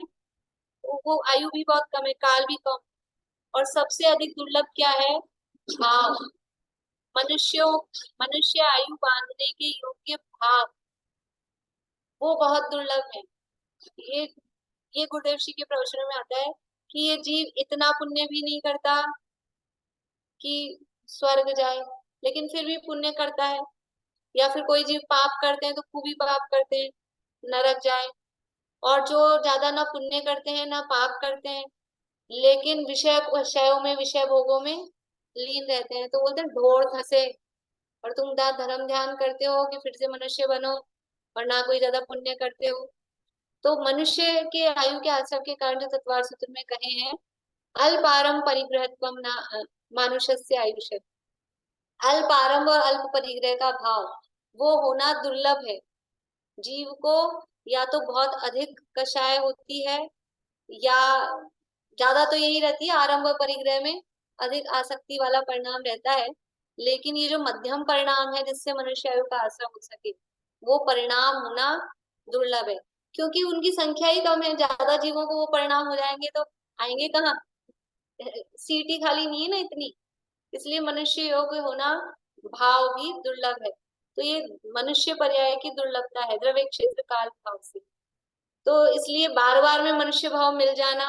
वो आयु भी बहुत कम है, काल भी कम। और सबसे अधिक दुर्लभ क्या है? भाव। मनुष्यों, मनुष्य आयु बांधने के योग्य भाव, वो बहुत दुर्लभ है। ये ये गुरुदेव जी के प्रवचनों में आता है कि ये जीव इतना पुण्य भी नहीं करता कि स्वर्ग जाए, लेकिन फिर भी पुण्य करता है। या फिर कोई जीव पाप करते हैं तो खूब ही पाप करते हैं, नरक जाए। और जो ज्यादा ना पुण्य करते हैं ना पाप करते हैं, लेकिन विषय विषयों में, विषय भोगों में लीन रहते हैं, तो बोलते हैं ढोर धसे। और तुम धर्म ध्यान करते हो कि फिर से मनुष्य बनो, और ना कोई ज्यादा पुण्य करते हो। तो मनुष्य के आयु के आश्रम के कारण जो तत्वार सूत्र में कहे हैं, अल्पारम परिग्रहत्वम ना मानुषस्य आयुष्य, अल्प आरंभ और अल्प परिग्रह का भाव वो होना दुर्लभ है। जीव को या तो बहुत अधिक कषाय होती है, या ज्यादा तो यही रहती है, आरंभ और परिग्रह में अधिक आसक्ति वाला परिणाम रहता है। लेकिन ये जो मध्यम परिणाम है जिससे मनुष्य आयु का आश्रम हो सके, वो परिणाम होना दुर्लभ है, क्योंकि उनकी संख्या ही कम है। ज्यादा जीवों को वो परिणाम हो जाएंगे तो आएंगे कहाँ? सीट ही खाली नहीं है ना इतनी, इसलिए मनुष्य योग होना भाव भी दुर्लभ है। तो ये मनुष्य पर्याय की दुर्लभता है द्रव्य क्षेत्र काल भाव से। तो इसलिए बार बार में मनुष्य भाव मिल जाना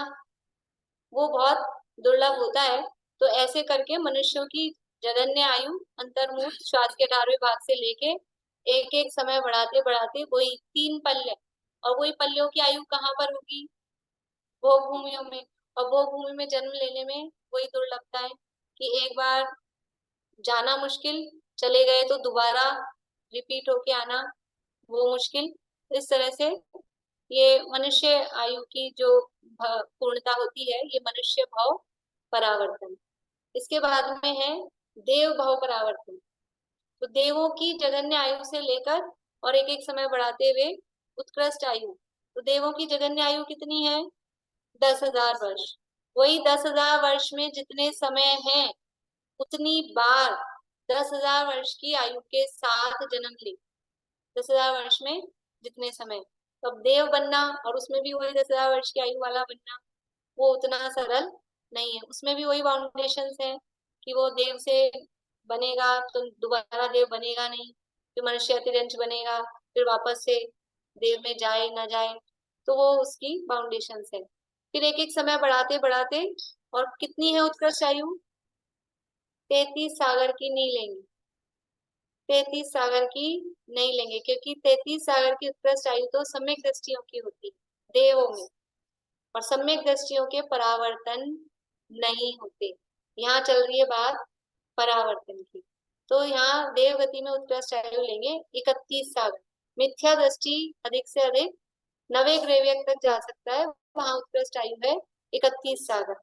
वो बहुत दुर्लभ होता है। तो ऐसे करके मनुष्यों की जगन्य आयु अंतर्मुख श्वास के 18वें भाग से लेके एक एक समय बढ़ाते बढ़ाते वही 3 पल्ले, और वही पल्लियों की आयु कहाँ पर होगी? भोग भूमियों में। और भोग भूमि में जन्म लेने में वही दुर्लभता है कि एक बार जाना मुश्किल, चले गए तो दोबारा रिपीट होके आना वो मुश्किल। इस तरह से ये मनुष्य आयु की जो पूर्णता होती है, ये मनुष्य भाव परावर्तन। इसके बाद में है देव भाव परावर्तन। तो देवों की जगन्य आयु से लेकर और एक एक समय बढ़ाते हुए उत्कृष्ट आयु। तो देवों की जगन्य आयु कितनी है? 10,000 वर्ष। वही 10,000 वर्ष में जितने समय है उतनी बार 10,000 वर्ष की आयु के साथ जन्म ले। 10,000 वर्ष में जितने समय, तो अब देव बनना और उसमें भी वही 10,000 वर्ष की आयु वाला बनना वो उतना सरल नहीं है। उसमें भी वही बाउंडेशंस है कि वो देव से बनेगा तो दोबारा देव बनेगा नहीं, फिर मनुष्य अतिरंश बनेगा, फिर वापस से देव में जाए ना जाए, तो वो उसकी बाउंडेशंस है। फिर एक एक समय बढ़ाते बढ़ाते, और कितनी है उत्कृष्ट आयु? 33 सागर की नहीं लेंगे, 33 सागर की नहीं लेंगे, क्योंकि 33 सागर की उत्कृष्ट आयु तो सम्यक दृष्टियों की होती देवों में, और सम्यक दृष्टियों के परावर्तन नहीं होते। यहाँ चल रही है बात परावर्तन की। तो यहाँ देव गति में उत्कृष्ट आयु लेंगे 31 सागर। मिथ्या दृष्टि अधिक से अधिक 9वें ग्रेवियक तक जा सकता है, वहां उत्कृष्ट आयु है 31 सागर।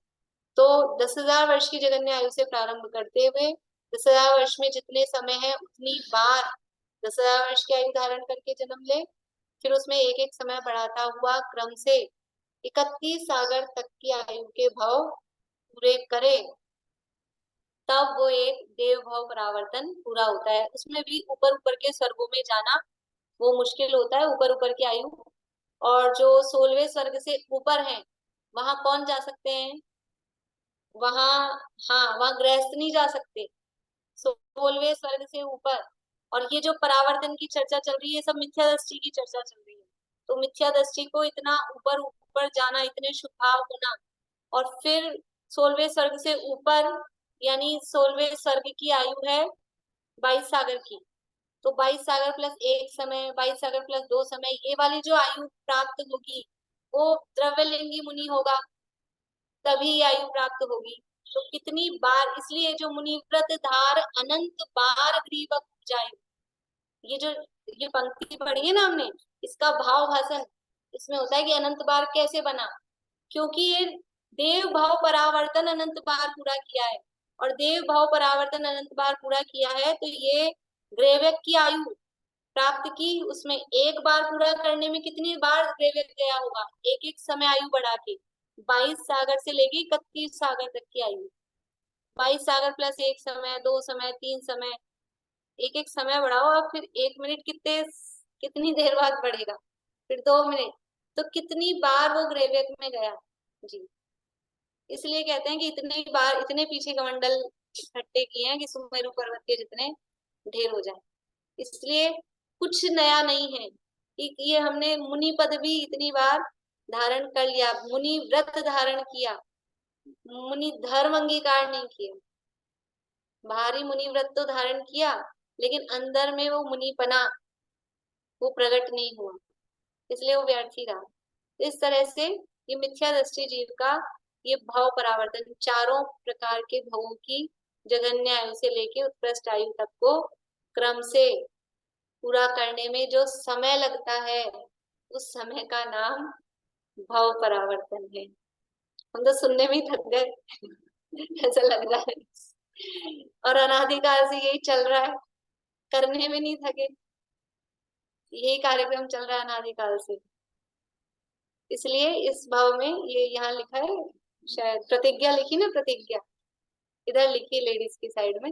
तो 10,000 वर्ष की जगन्य आयु से प्रारंभ करते हुए 10,000 वर्ष में जितने समय है उतनी बार 10,000 वर्ष की आयु धारण करके जन्म ले, फिर उसमें एक एक समय बढ़ाता हुआ क्रम से 31 सागर तक की आयु के भाव पूरे करे, तब वो एक देव भाव परावर्तन पूरा होता है। उसमें भी ऊपर ऊपर के स्वर्गों में जाना वो मुश्किल होता है, ऊपर ऊपर की आयु। और जो 16वें स्वर्ग से ऊपर है वहां कौन जा सकते हैं? वहां, हाँ, वहां गृहस्थ नहीं जा सकते, 16वें स्वर्ग से ऊपर। और ये जो परावर्तन की चर्चा चल रही है, सब मिथ्या दृष्टि की चर्चा चल रही है। तो मिथ्या दृष्टि को इतना ऊपर ऊपर जाना, इतने शुभ भाव होना, और फिर 16वें स्वर्ग से ऊपर, यानी 16वें स्वर्ग की आयु है 22 सागर की। तो 22 सागर प्लस 1 समय, 22 सागर प्लस 2 समय, ये वाली जो आयु प्राप्त होगी वो द्रव्यलिंगी मुनि होगा, तभी आयु प्राप्त होगी। तो कितनी बार, इसलिए जो मुनिव्रत धार अनंत बार ग्रीवक जाए, ये जो ये पंक्ति पढ़ी है ना हमने, इसका भाव भाषण इसमें होता है कि अनंत बार कैसे बना, क्योंकि ये देव भाव परावर्तन अनंत बार पूरा किया है। और देव भाव परावर्तन अनंत बार पूरा किया है, तो ये ग्रेवक की आयु प्राप्त की, उसमें एक बार पूरा करने में कितनी बार ग्रेवक गया होगा, एक एक समय आयु बढ़ा के 22 सागर से लेके 31 सागर तक की आयु। 22 सागर प्लस 1 समय, 2 समय, 3 समय, एक एक समय बढ़ाओ आप, फिर 1 मिनट कितनी देर बाद बढ़ेगा, फिर 2 मिनट, तो कितनी बार वो ग्रेवक में गया जी। इसलिए कहते हैं कि इतनी बार, इतने पीछे कमंडल इकट्ठे किए हैं कि सुमेरु पर्वत के जितने ढेर हो जाए। इसलिए कुछ नया नहीं है कि ये हमने मुनि पद भी इतनी बार धारण कर लिया, मुनि व्रत धारण किया, मुनि धर्म अंगीकार नहीं किया। बाहरी मुनि व्रत तो धारण किया, लेकिन अंदर में वो मुनिपना वो प्रकट नहीं हुआ, इसलिए वो व्यर्थ ही रहा। इस तरह से ये मिथ्या दृष्टि जीव का ये भाव परावर्तन, चारों प्रकार के भावों की जघन्य आयु से लेके उत्कृष्ट आयु तक को क्रम से पूरा करने में जो समय लगता है, उस समय का नाम भाव परावर्तन है। हम तो सुनने में ही थक गए ऐसा लग रहा है, और अनादिकाल से यही चल रहा है, करने में नहीं थके, यही कार्यक्रम चल रहा है अनादिकाल से। इसलिए इस भाव में ये यहाँ लिखा है, शायद प्रतिज्ञा लिखी ना, प्रतिज्ञा इधर लिखी लेडीज की साइड में,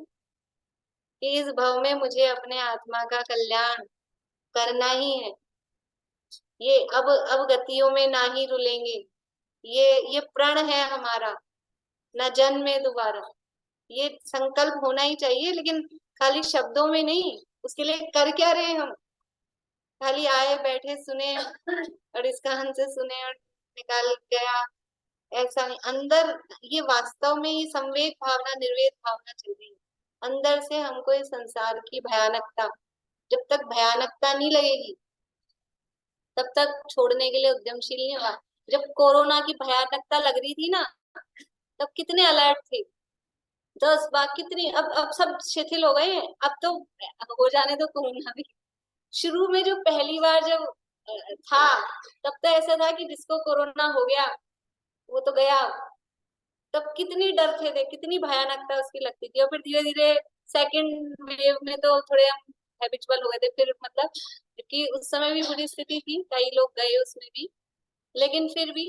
कि इस भाव में मुझे अपने आत्मा का कल्याण करना ही है। ये अब गतियों में ना ही रुलेंगे, ये प्रण है हमारा, न जन्म में दोबारा। ये संकल्प होना ही चाहिए, लेकिन खाली शब्दों में नहीं। उसके लिए कर क्या रहे हम? खाली आए बैठे सुने और इस कान से सुने और निकाल गया, ऐसा नहीं। अंदर ये वास्तव में ये संवेद भावना, निर्वेद भावना चल रही है अंदर से। हमको इस संसार की भयानकता, जब तक भयानकता नहीं लगेगी तब तक छोड़ने के लिए उद्यमशील नहीं होगा। जब कोरोना की भयानकता लग रही थी ना, तब कितने अलर्ट थे, 10 बार कितनी, अब सब शिथिल हो गए हैं। अब तो हो जाने दो कोरोना भी। शुरू में जो पहली बार जब था, तब तो ऐसा था कि जिसको कोरोना हो गया वो तो गया। तब कितनी डर थे, कितनी भयानकता उसकी लगती थी। और फिर धीरे धीरे सेकंड वेव में तो थोड़े हम हैबिचुअल हो गए थे, फिर मतलब, क्योंकि उस समय भी बुरी स्थिति थी, कई लोग गए उसमें भी, लेकिन फिर भी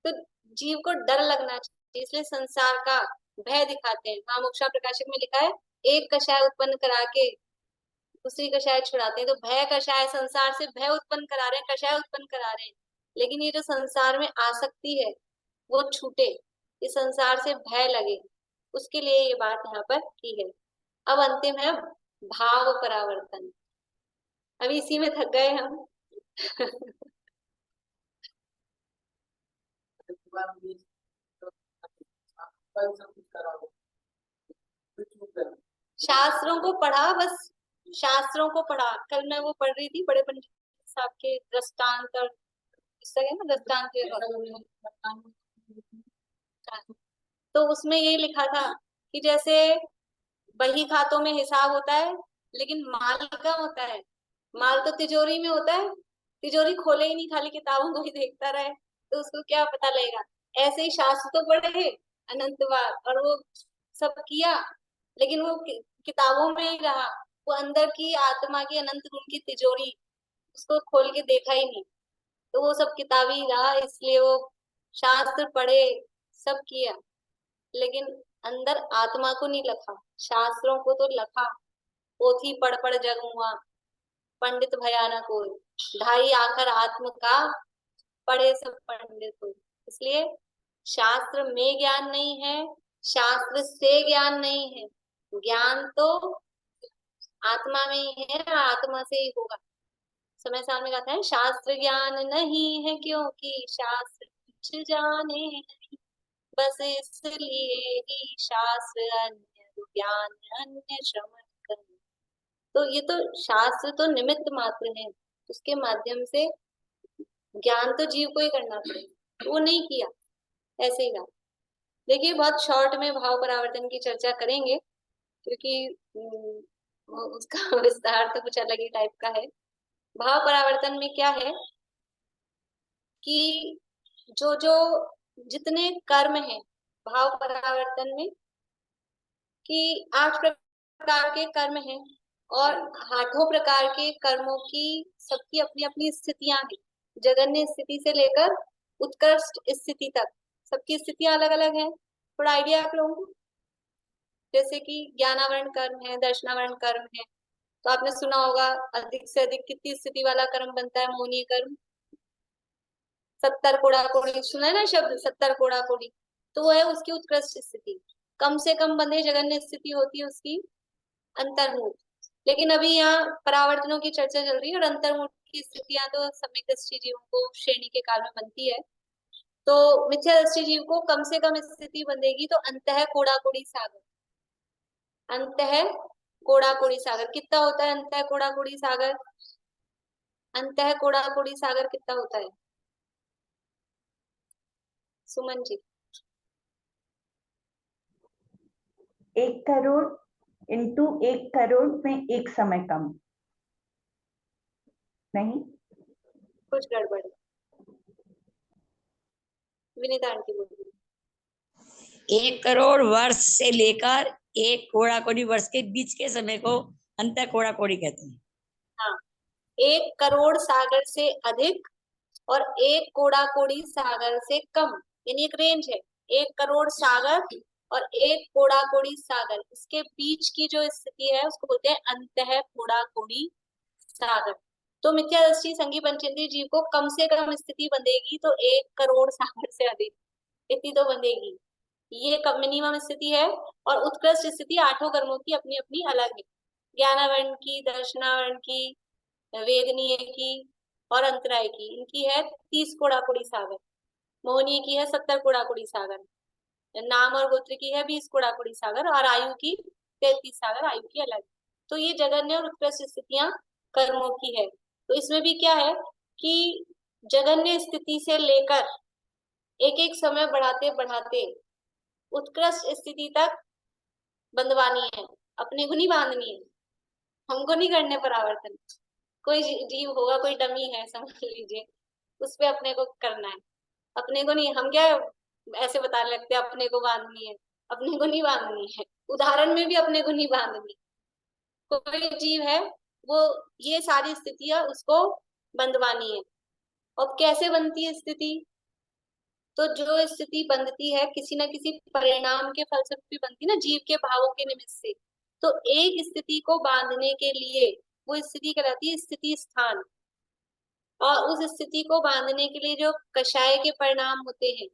तो जीव को डर लगना चाहिए। इसलिए संसार का भय दिखाते हैं। वहां मोक्षा प्रकाशक में लिखा है, एक कषाय उत्पन्न करा के दूसरी कषाय छुड़ाते हैं। तो भय कषाय, संसार से भय उत्पन्न करा रहे हैं, कषाय उत्पन्न करा रहे हैं। लेकिन ये जो संसार में आसक्ति है वो छूटे, इस संसार से भय लगे, उसके लिए ये बात यहाँ पर की है। अब अंतिम है भाव परावर्तन। अभी इसी में थक गए हम शास्त्रों को पढ़ा, बस शास्त्रों को पढ़ा। कल मैं वो पढ़ रही थी बड़े पंडित साहब के दृष्टांत, और इस तरह ना दृष्टांत, तो उसमें ये लिखा था कि जैसे बही खातों में हिसाब होता है, लेकिन माल का होता है, माल तो तिजोरी में होता है, तिजोरी खोले ही नहीं, खाली किताबों को ही देखता रहे, तो उसको क्या पता लगेगा। ऐसे ही शास्त्र तो पढ़े अनंत बार और वो सब किया, लेकिन वो किताबों में ही रहा। वो अंदर की आत्मा की अनंत गुण की तिजोरी उसको खोल के देखा ही नहीं, तो वो सब किताबी रहा, इसलिए वो शास्त्र पढ़े, सब किया, लेकिन अंदर आत्मा को नहीं लखा। शास्त्रों को तो लखा, पोथी पढ़ पढ़ जग मुआ, पंडित भयानक हो, ढाई आखर आत्म का, पढ़े सब पंडित हो। इसलिए शास्त्र में ज्ञान नहीं है, शास्त्र से ज्ञान नहीं है, ज्ञान तो आत्मा में ही है, आत्मा से ही होगा। समय साल में कहता है, शास्त्र ज्ञान नहीं है क्योंकि शास्त्र कुछ जाने नहीं, बस इसलिए ही शास्त्र अन्य ज्ञान अन्य श्रवण करना। तो ये तो शास्त्र तो निमित्त मात्र है, उसके माध्यम से ज्ञान तो जीव को ही करना पड़ेगा, वो नहीं किया, ऐसे ही रहा। देखिए बहुत शॉर्ट में भाव परावर्तन की चर्चा करेंगे, क्योंकि उसका विस्तार तो कुछ अलग ही टाइप का है। भाव परावर्तन में क्या है कि जो जो जितने कर्म हैं भाव परावर्तन में, कि 8 प्रकार के कर्म हैं और 8 प्रकार के कर्मों की सबकी अपनी अपनी स्थितियां हैं, जघन्य स्थिति से लेकर उत्कृष्ट स्थिति तक सबकी स्थितियां अलग अलग हैं। थोड़ा आइडिया आप लोगों को, जैसे कि ज्ञानावरण कर्म है, दर्शनावरण कर्म है, तो आपने सुना होगा अधिक से अधिक कितनी स्थिति वाला कर्म बनता है, मोहनीय कर्म। 70 कोड़ा कोड़ी सुना है ना शब्द, 70 कोड़ा कोड़ी, तो वो है उसकी उत्कृष्ट स्थिति। कम से कम बंधे जघन्य स्थिति होती है उसकी अंतर्मुख। लेकिन अभी यहाँ परावर्तनों की चर्चा चल रही है, और अंतर्मुख की स्थितियां तो सम्यक दृष्टि जीवों को श्रेणी के काल में बनती है। तो मिथ्या दृष्टि जीव को कम से कम स्थिति बंधेगी तो अंतः कोड़ा कोड़ी सागर, अंतः कोड़ा कोड़ी सागर कितना होता है? अंतः कोड़ा कोड़ी सागर, अंतः कोड़ा कोड़ी सागर कितना होता है सुमन जी? 1 करोड़ इंटू 1 करोड़ में एक समय कम, नहीं कुछ गड़बड़ है। विनीता आंटी बोलिए। 1 करोड़ वर्ष से लेकर 1 कोड़ा कोड़ी वर्ष के बीच के समय को अंतर कोड़ा कोड़ी कहते हैं। हाँ, 1 करोड़ सागर से अधिक और 1 कोड़ा कोड़ी सागर से कम, यानी एक रेंज है। 1 करोड़ सागर और 1 कोड़ा कोड़ी सागर, इसके बीच की जो स्थिति है उसको बोलते हैं अंतः कोड़ा कोड़ी सागर। तो मिथ्या दृष्टि संगी पंचेंद्रिय जीव को कम से कम स्थिति बंधेगी तो 1 करोड़ सागर से अधिक इतनी तो बंधेगी, ये मिनिमम स्थिति है। और उत्कृष्ट स्थिति 8 कर्मों की अपनी अपनी अलग है, ज्ञानावरण की, दर्शनावरण की, वेदनीय की और अंतराय की, इनकी है 30 कोड़ा कोड़ी सागर। मोहनीय की है 70 कोड़ा कोड़ी सागर, नाम और गोत्र की है 20 कोड़ा कोड़ी सागर, और आयु की 33 सागर, आयु की अलग। तो ये जघन्य और उत्कृष्ट स्थितियां कर्मों की है। तो इसमें भी क्या है कि जघन्य स्थिति से लेकर एक एक समय बढ़ाते बढ़ाते उत्कृष्ट स्थिति तक बंधवानी है, अपने को नहीं बांधनी है, हमको नहीं करने परावर्तन। कोई जीव होगा, कोई डमी है समझ लीजिए, उस पे अपने को करना है, अपने को नहीं। हम क्या ऐसे बताने लगते हैं अपने को बांधनी है, अपने को नहीं बांधनी है। उदाहरण में भी अपने को नहीं बांधनी। कोई जीव है वो ये सारी स्थितियां उसको बंधवानी है। और कैसे बनती है स्थिति? तो जो स्थिति बंधती है किसी ना किसी परिणाम के फलस्वरूप भी बनती है ना, जीव के भावों के निमित्त से। तो एक स्थिति को बांधने के लिए वो स्थिति कहलाती है स्थिति स्थान, और उस स्थिति को बांधने के लिए जो कषाय के परिणाम होते हैं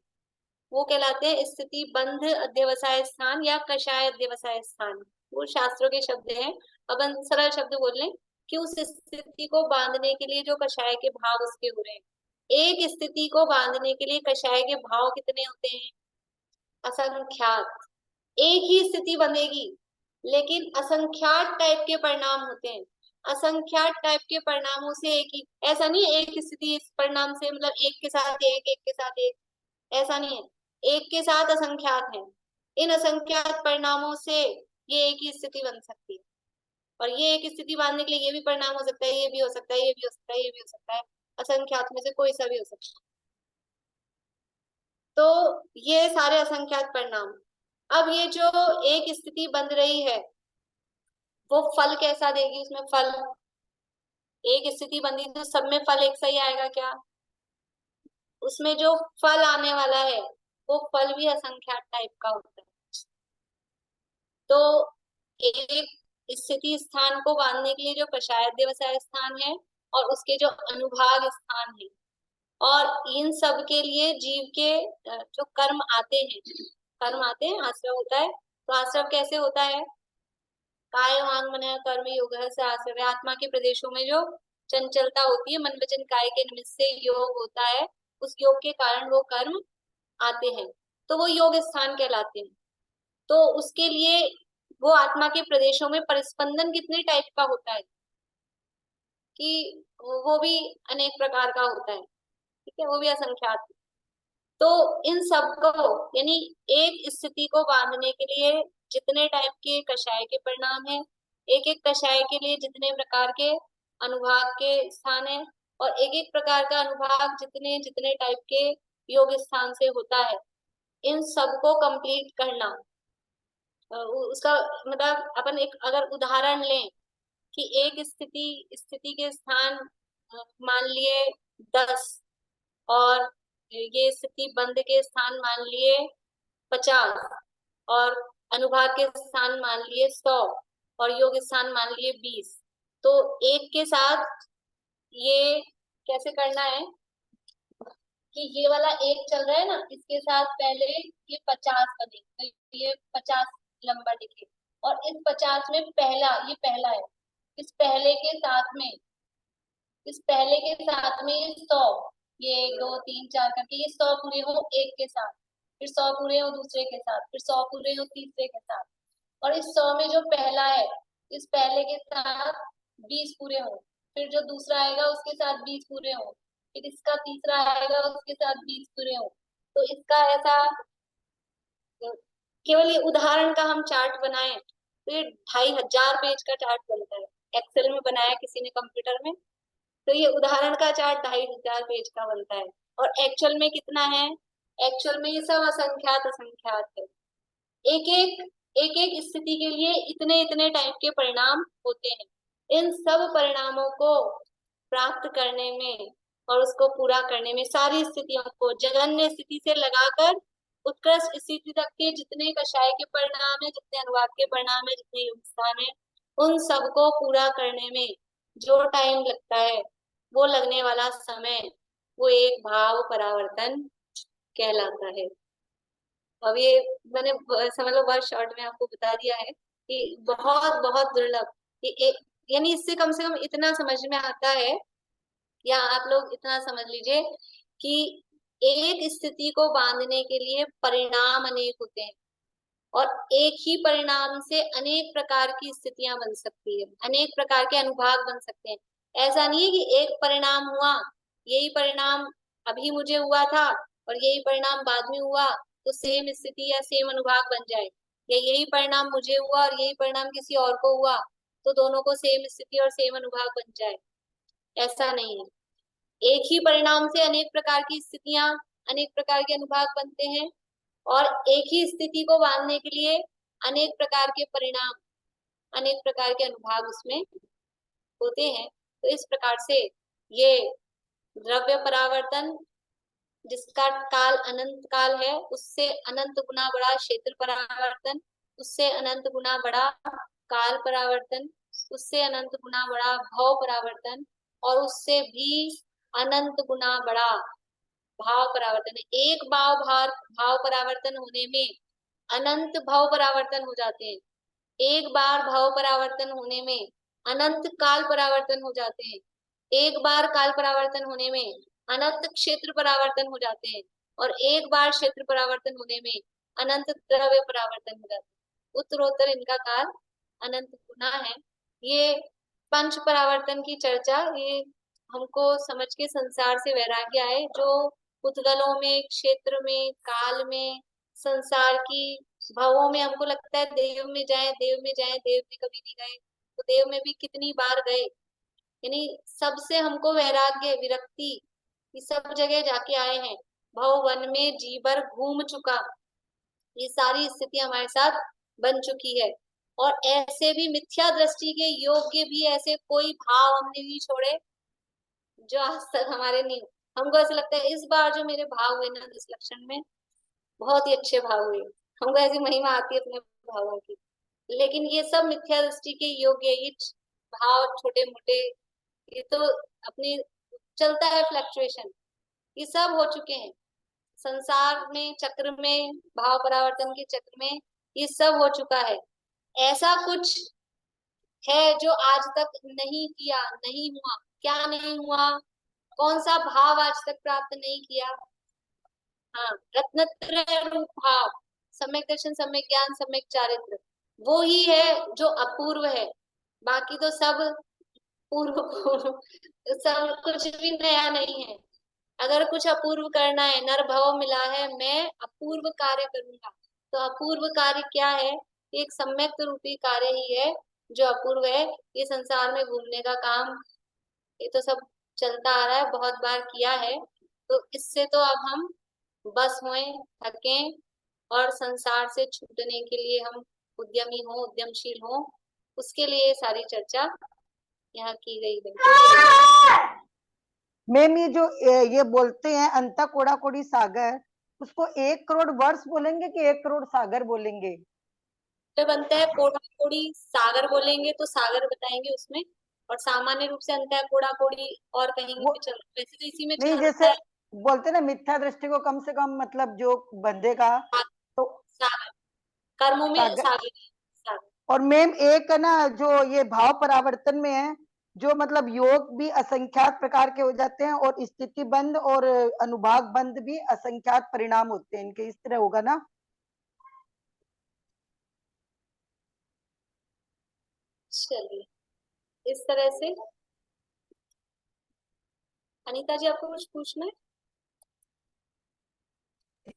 वो कहलाते हैं स्थिति बंध अध्यवसाय स्थान या कषाय अध्यवसाय स्थान। वो शास्त्रों के शब्द हैं। अब हम सरल शब्द बोल लें कि उस स्थिति को बांधने के लिए जो कषाय के भाव उसके हो रहे हैं। एक स्थिति को बांधने के लिए कषाय के भाव कितने होते हैं? असंख्यात। एक ही स्थिति बंधेगी लेकिन असंख्यात टाइप के परिणाम होते हैं। असंख्यात टाइप के परिणामों से एक ही, ऐसा नहीं एक स्थिति इस परिणाम से मतलब एक के साथ एक, एक के साथ एक, ऐसा नहीं है। एक के साथ असंख्यात है, इन असंख्यात परिणामों से ये एक ही स्थिति बन सकती है। और ये एक स्थिति बांधने के लिए ये भी परिणाम हो सकता है, ये भी हो सकता है, ये भी हो सकता है, ये भी हो सकता है, असंख्यात में से कोई सा भी हो सकता है। तो ये सारे असंख्यात परिणाम। अब ये जो एक स्थिति बन रही है वो फल कैसा देगी? उसमें फल एक स्थिति बंदी तो सब में फल एक सही आएगा क्या? उसमें जो फल आने वाला है वो फल भी असंख्यात टाइप का होता है। तो एक स्थिति स्थान को बांधने के लिए जो कषाय व्यवसाय स्थान है और उसके जो अनुभाग स्थान है, और इन सब के लिए जीव के जो कर्म आते हैं, आश्रव होता है। तो आश्रव कैसे होता है? काय वांग मन कर्म योग से आश्रव, आत्मा के प्रदेशों में जो चंचलता होती है, मन वचन काय के निमित्त से योग होता है, उस योग के कारण वो कर्म आते हैं, तो वो योग स्थान कहलाते हैं। तो उसके लिए वो आत्मा के प्रदेशों में परिस्पंदन कितने टाइप का होता है कि वो भी अनेक प्रकार का होता है, ठीक है, वो भी असंख्यात। तो इन सब को, यानी एक स्थिति को बांधने के लिए जितने टाइप के कषाय के परिणाम है, एक एक कषाय के लिए जितने प्रकार के अनुभाग के स्थान है, और एक एक प्रकार का अनुभाग जितने जितने टाइप के योग स्थान से होता है, इन सबको कंप्लीट करना। उसका मतलब अपन एक अगर उदाहरण लें कि एक स्थिति के स्थान मान लिए 10, और ये स्थिति बंद के स्थान मान लिए 50, और अनुभाग के स्थान मान लिए 100, और योग स्थान मान लिए 20। तो एक के साथ ये कैसे करना है कि ये वाला एक चल रहा है ना, इसके साथ पहले ये 50 बने, तो ये 50 लंबा लिखे, और इस 50 में ये पहला है, इस पहले के साथ में ये 100, ये 1 2 3 4 करके ये 100 पूरे हो एक के साथ, फिर 100 पूरे हो दूसरे के साथ, फिर 100 पूरे हो तीसरे के साथ, और इस 100 में जो पहला है, इस पहले के साथ 20 पूरे हो, फिर जो दूसरा आएगा उसके साथ 20 पूरे हो, फिर इसका तीसरा आएगा उसके साथ 20 पूरे हो। तो इसका ऐसा केवल ये उदाहरण का हम चार्ट बनाए तो ये 2500 पेज का चार्ट बनता है। एक्सेल में बनाया किसी ने कंप्यूटर में, तो ये उदाहरण का चार्ट 2500 पेज का बनता है। और एक्चुअल में कितना है? एक्चुअल में ये सब असंख्यात है। एक एक स्थिति के लिए इतने इतने टाइप के परिणाम होते हैं। इन सब परिणामों को प्राप्त करने में और उसको पूरा करने में, सारी स्थितियों को जघन्य स्थिति से लगाकर उत्कृष्ट स्थिति तक के जितने कषाय के परिणाम है, जितने अनुवाद के परिणाम है, जितने योग स्थान है, उन सबको पूरा करने में जो टाइम लगता है, वो लगने वाला समय, वो एक भाव परावर्तन कहलाता है। अब ये मैंने समझ लो बहुत शॉर्ट में आपको बता दिया है कि बहुत बहुत दुर्लभ, यानी इससे कम से कम इतना समझ में आता है, या आप लोग इतना समझ लीजिए कि एक स्थिति को बांधने के लिए परिणाम अनेक होते हैं, और एक ही परिणाम से अनेक प्रकार की स्थितियां बन सकती है, अनेक प्रकार के अनुभाग बन सकते हैं। ऐसा नहीं है कि एक परिणाम हुआ, यही परिणाम अभी मुझे हुआ था और यही परिणाम बाद में हुआ तो सेम स्थिति या सेम अनुभाग बन जाए, या यही परिणाम मुझे हुआ और यही परिणाम किसी और को हुआ तो दोनों को सेम स्थिति और सेम अनुभाग बन जाए। ऐसा नहीं है। एक ही परिणाम से अनेक प्रकार की स्थितियां, अनेक प्रकार के अनुभाग बनते हैं, और एक ही स्थिति को बांधने के लिए अनेक प्रकार के परिणाम, अनेक प्रकार के अनुभाग उसमें होते हैं। तो इस प्रकार से ये द्रव्य परावर्तन, जिसका काल अनंत काल है, उससे अनंत गुना बड़ा क्षेत्र परावर्तन, उससे अनंत गुना बड़ा काल परावर्तन, उससे अनंत गुना बड़ा भव परावर्तन, और उससे भी अनंत गुना बड़ा भाव परावर्तन है। एक भाव परावर्तन होने में अनंत भाव परावर्तन हो जाते हैं, एक बार भाव परावर्तन होने में अनंत काल परावर्तन हो जाते हैं, एक बार काल परावर्तन होने में अनंत क्षेत्र परावर्तन हो जाते हैं, और एक बार क्षेत्र परावर्तन होने में अनंत द्रव्य परावर्तन हो जाते हैं। उत्तरोत्तर इनका काल अनंत गुना है। ये पंच परावर्तन की चर्चा, ये हमको समझ के संसार से वैराग्य आए, जो उद्गलों में, क्षेत्र में, काल में, संसार की भावों में हमको लगता है देव में जाए, देव में जाए, देव में कभी नहीं गए, तो देव में भी कितनी बार गए। यानी सबसे हमको वैराग्य, विरक्ति, ये सब जगह जाके आए हैं। भव वन में जी भर घूम चुका, ये सारी स्थिति हमारे साथ बन चुकी है। और ऐसे भी मिथ्या दृष्टि के योग्य भी ऐसे कोई भाव हमने नहीं छोड़े जो आज तक हमारे नहीं। हमको ऐसा लगता है इस बार जो मेरे भाव हुए ना 10 लक्षण में बहुत ही अच्छे भाव हुए, हमको ऐसी महिमा आती है अपने भावों की। लेकिन ये सब मिथ्या दृष्टि के योग्य, ये भाव छोटे मोटे, ये तो अपनी चलता है फ्लक्चुएशन, ये सब हो चुके हैं संसार में, चक्र में, भाव परावर्तन के चक्र में, ये सब हो चुका है। ऐसा कुछ है जो आज तक नहीं किया, नहीं हुआ। क्या नहीं हुआ? कौन सा भाव आज तक प्राप्त नहीं किया? हाँ, रत्नत्रय रूप भाव, सम्यक दर्शन, सम्यक ज्ञान, सम्यक चारित्र, वो ही है जो अपूर्व है। बाकी तो सब पूर्व पूर्व, सब कुछ भी नया नहीं है। अगर कुछ अपूर्व करना है, नर भव मिला है, मैं अपूर्व कार्य करूंगा, तो अपूर्व कार्य क्या है? एक सम्यक रूपी कार्य ही है जो अपूर्व है। ये संसार में घूमने का काम, ये तो सब चलता आ रहा है, बहुत बार किया है, तो इससे तो अब हम बस हुए, थके, और संसार से छूटने के लिए हम उद्यमी हो, उद्यमशील हो, उसके लिए ये सारी चर्चा यहाँ की गई है। मैम ये जो ये बोलते हैं अंता कोड़ा कोड़ी सागर, उसको 1 करोड़ वर्ष बोलेंगे कि 1 करोड़ सागर बोलेंगे? तो बनता है कोड़ा कोड़ी सागर, बोलेंगे तो सागर बताएंगे उसमें, और सामान्य रूप से अंत है कोड़ा कोड़ी और कहेंगे वो कि चलो वैसे तो इसी में नहीं, चलता जैसे है। बोलते ना मिथ्या दृष्टि को कम से कम मतलब जो बंधेगा तो सागर, कर्मों में सागर। सागर, सागर। और मैम एक है ना जो ये भाव परावर्तन में है, जो मतलब योग भी असंख्यात प्रकार के हो जाते हैं और स्थिति बंद और अनुभाग बंद भी असंख्यात परिणाम होते हैं इनके, इस तरह होगा ना? चलिए, इस तरह से अनीता जी आपको कुछ पूछना है?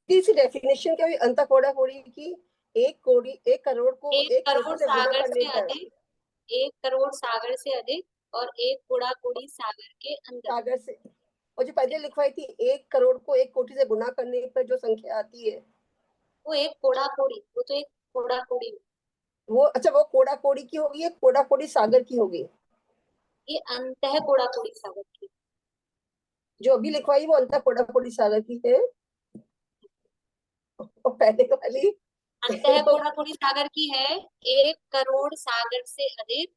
इसी डेफिनेशन का भी अंता कोड़ा कोड़ी की 1 करोड़ को 1 एक करोड़ कोटि से गुना सागर करने से पर, अधिक, 1 करोड़ सागर से अधिक और 1 कोड़ा कोड़ी सागर के अंदर। सागर से, और जो पहले लिखवाई थी 1 करोड़ को 1 कोटि से गुना करने पर जो संख्या आती है वो एक कोड़ा कोड़ी, वो तो एक कोड़ा कोड़ी, वो, अच्छा वो कोड़ा कोड़ी की होगी, कोड़ा कोड़ी सागर की होगी? ये अंत है कोड़ा कोड़ी सागर की। जो अभी लिखवाई वो अंता कोड़ा कोड़ी सागर की है, और पहले वाली अंत है कोड़ा कोड़ी सागर की है 1 करोड़ सागर से अधिक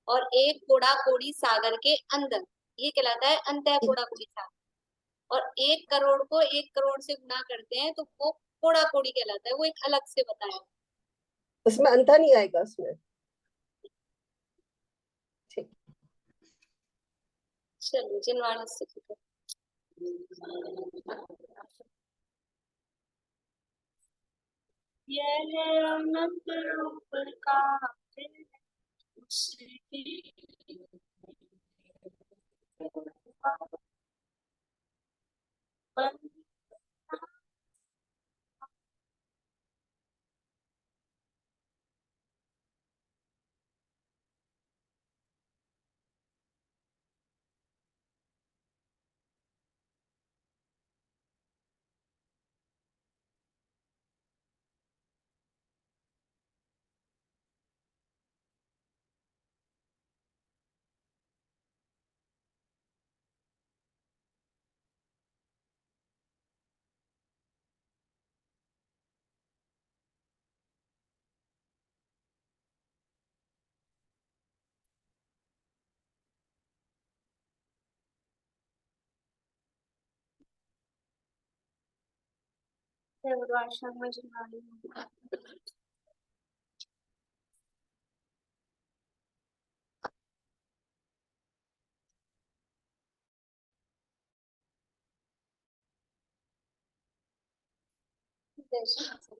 और 1 कोड़ा कोड़ी सागर के अंदर, ये कहलाता है अंत है कोड़ा कोड़ी सागर। और 1 करोड़ को 1 करोड़ से गुना करते हैं तो वो कोड़ा कोड़ी कहलाता है, वो एक अलग से बताया। उसमें अंता नहीं आएगा उसमें। ठीक, चलिए जिनवाणी से यह अनंत रूप का में जिनवाणी। जय श्री कृष्ण।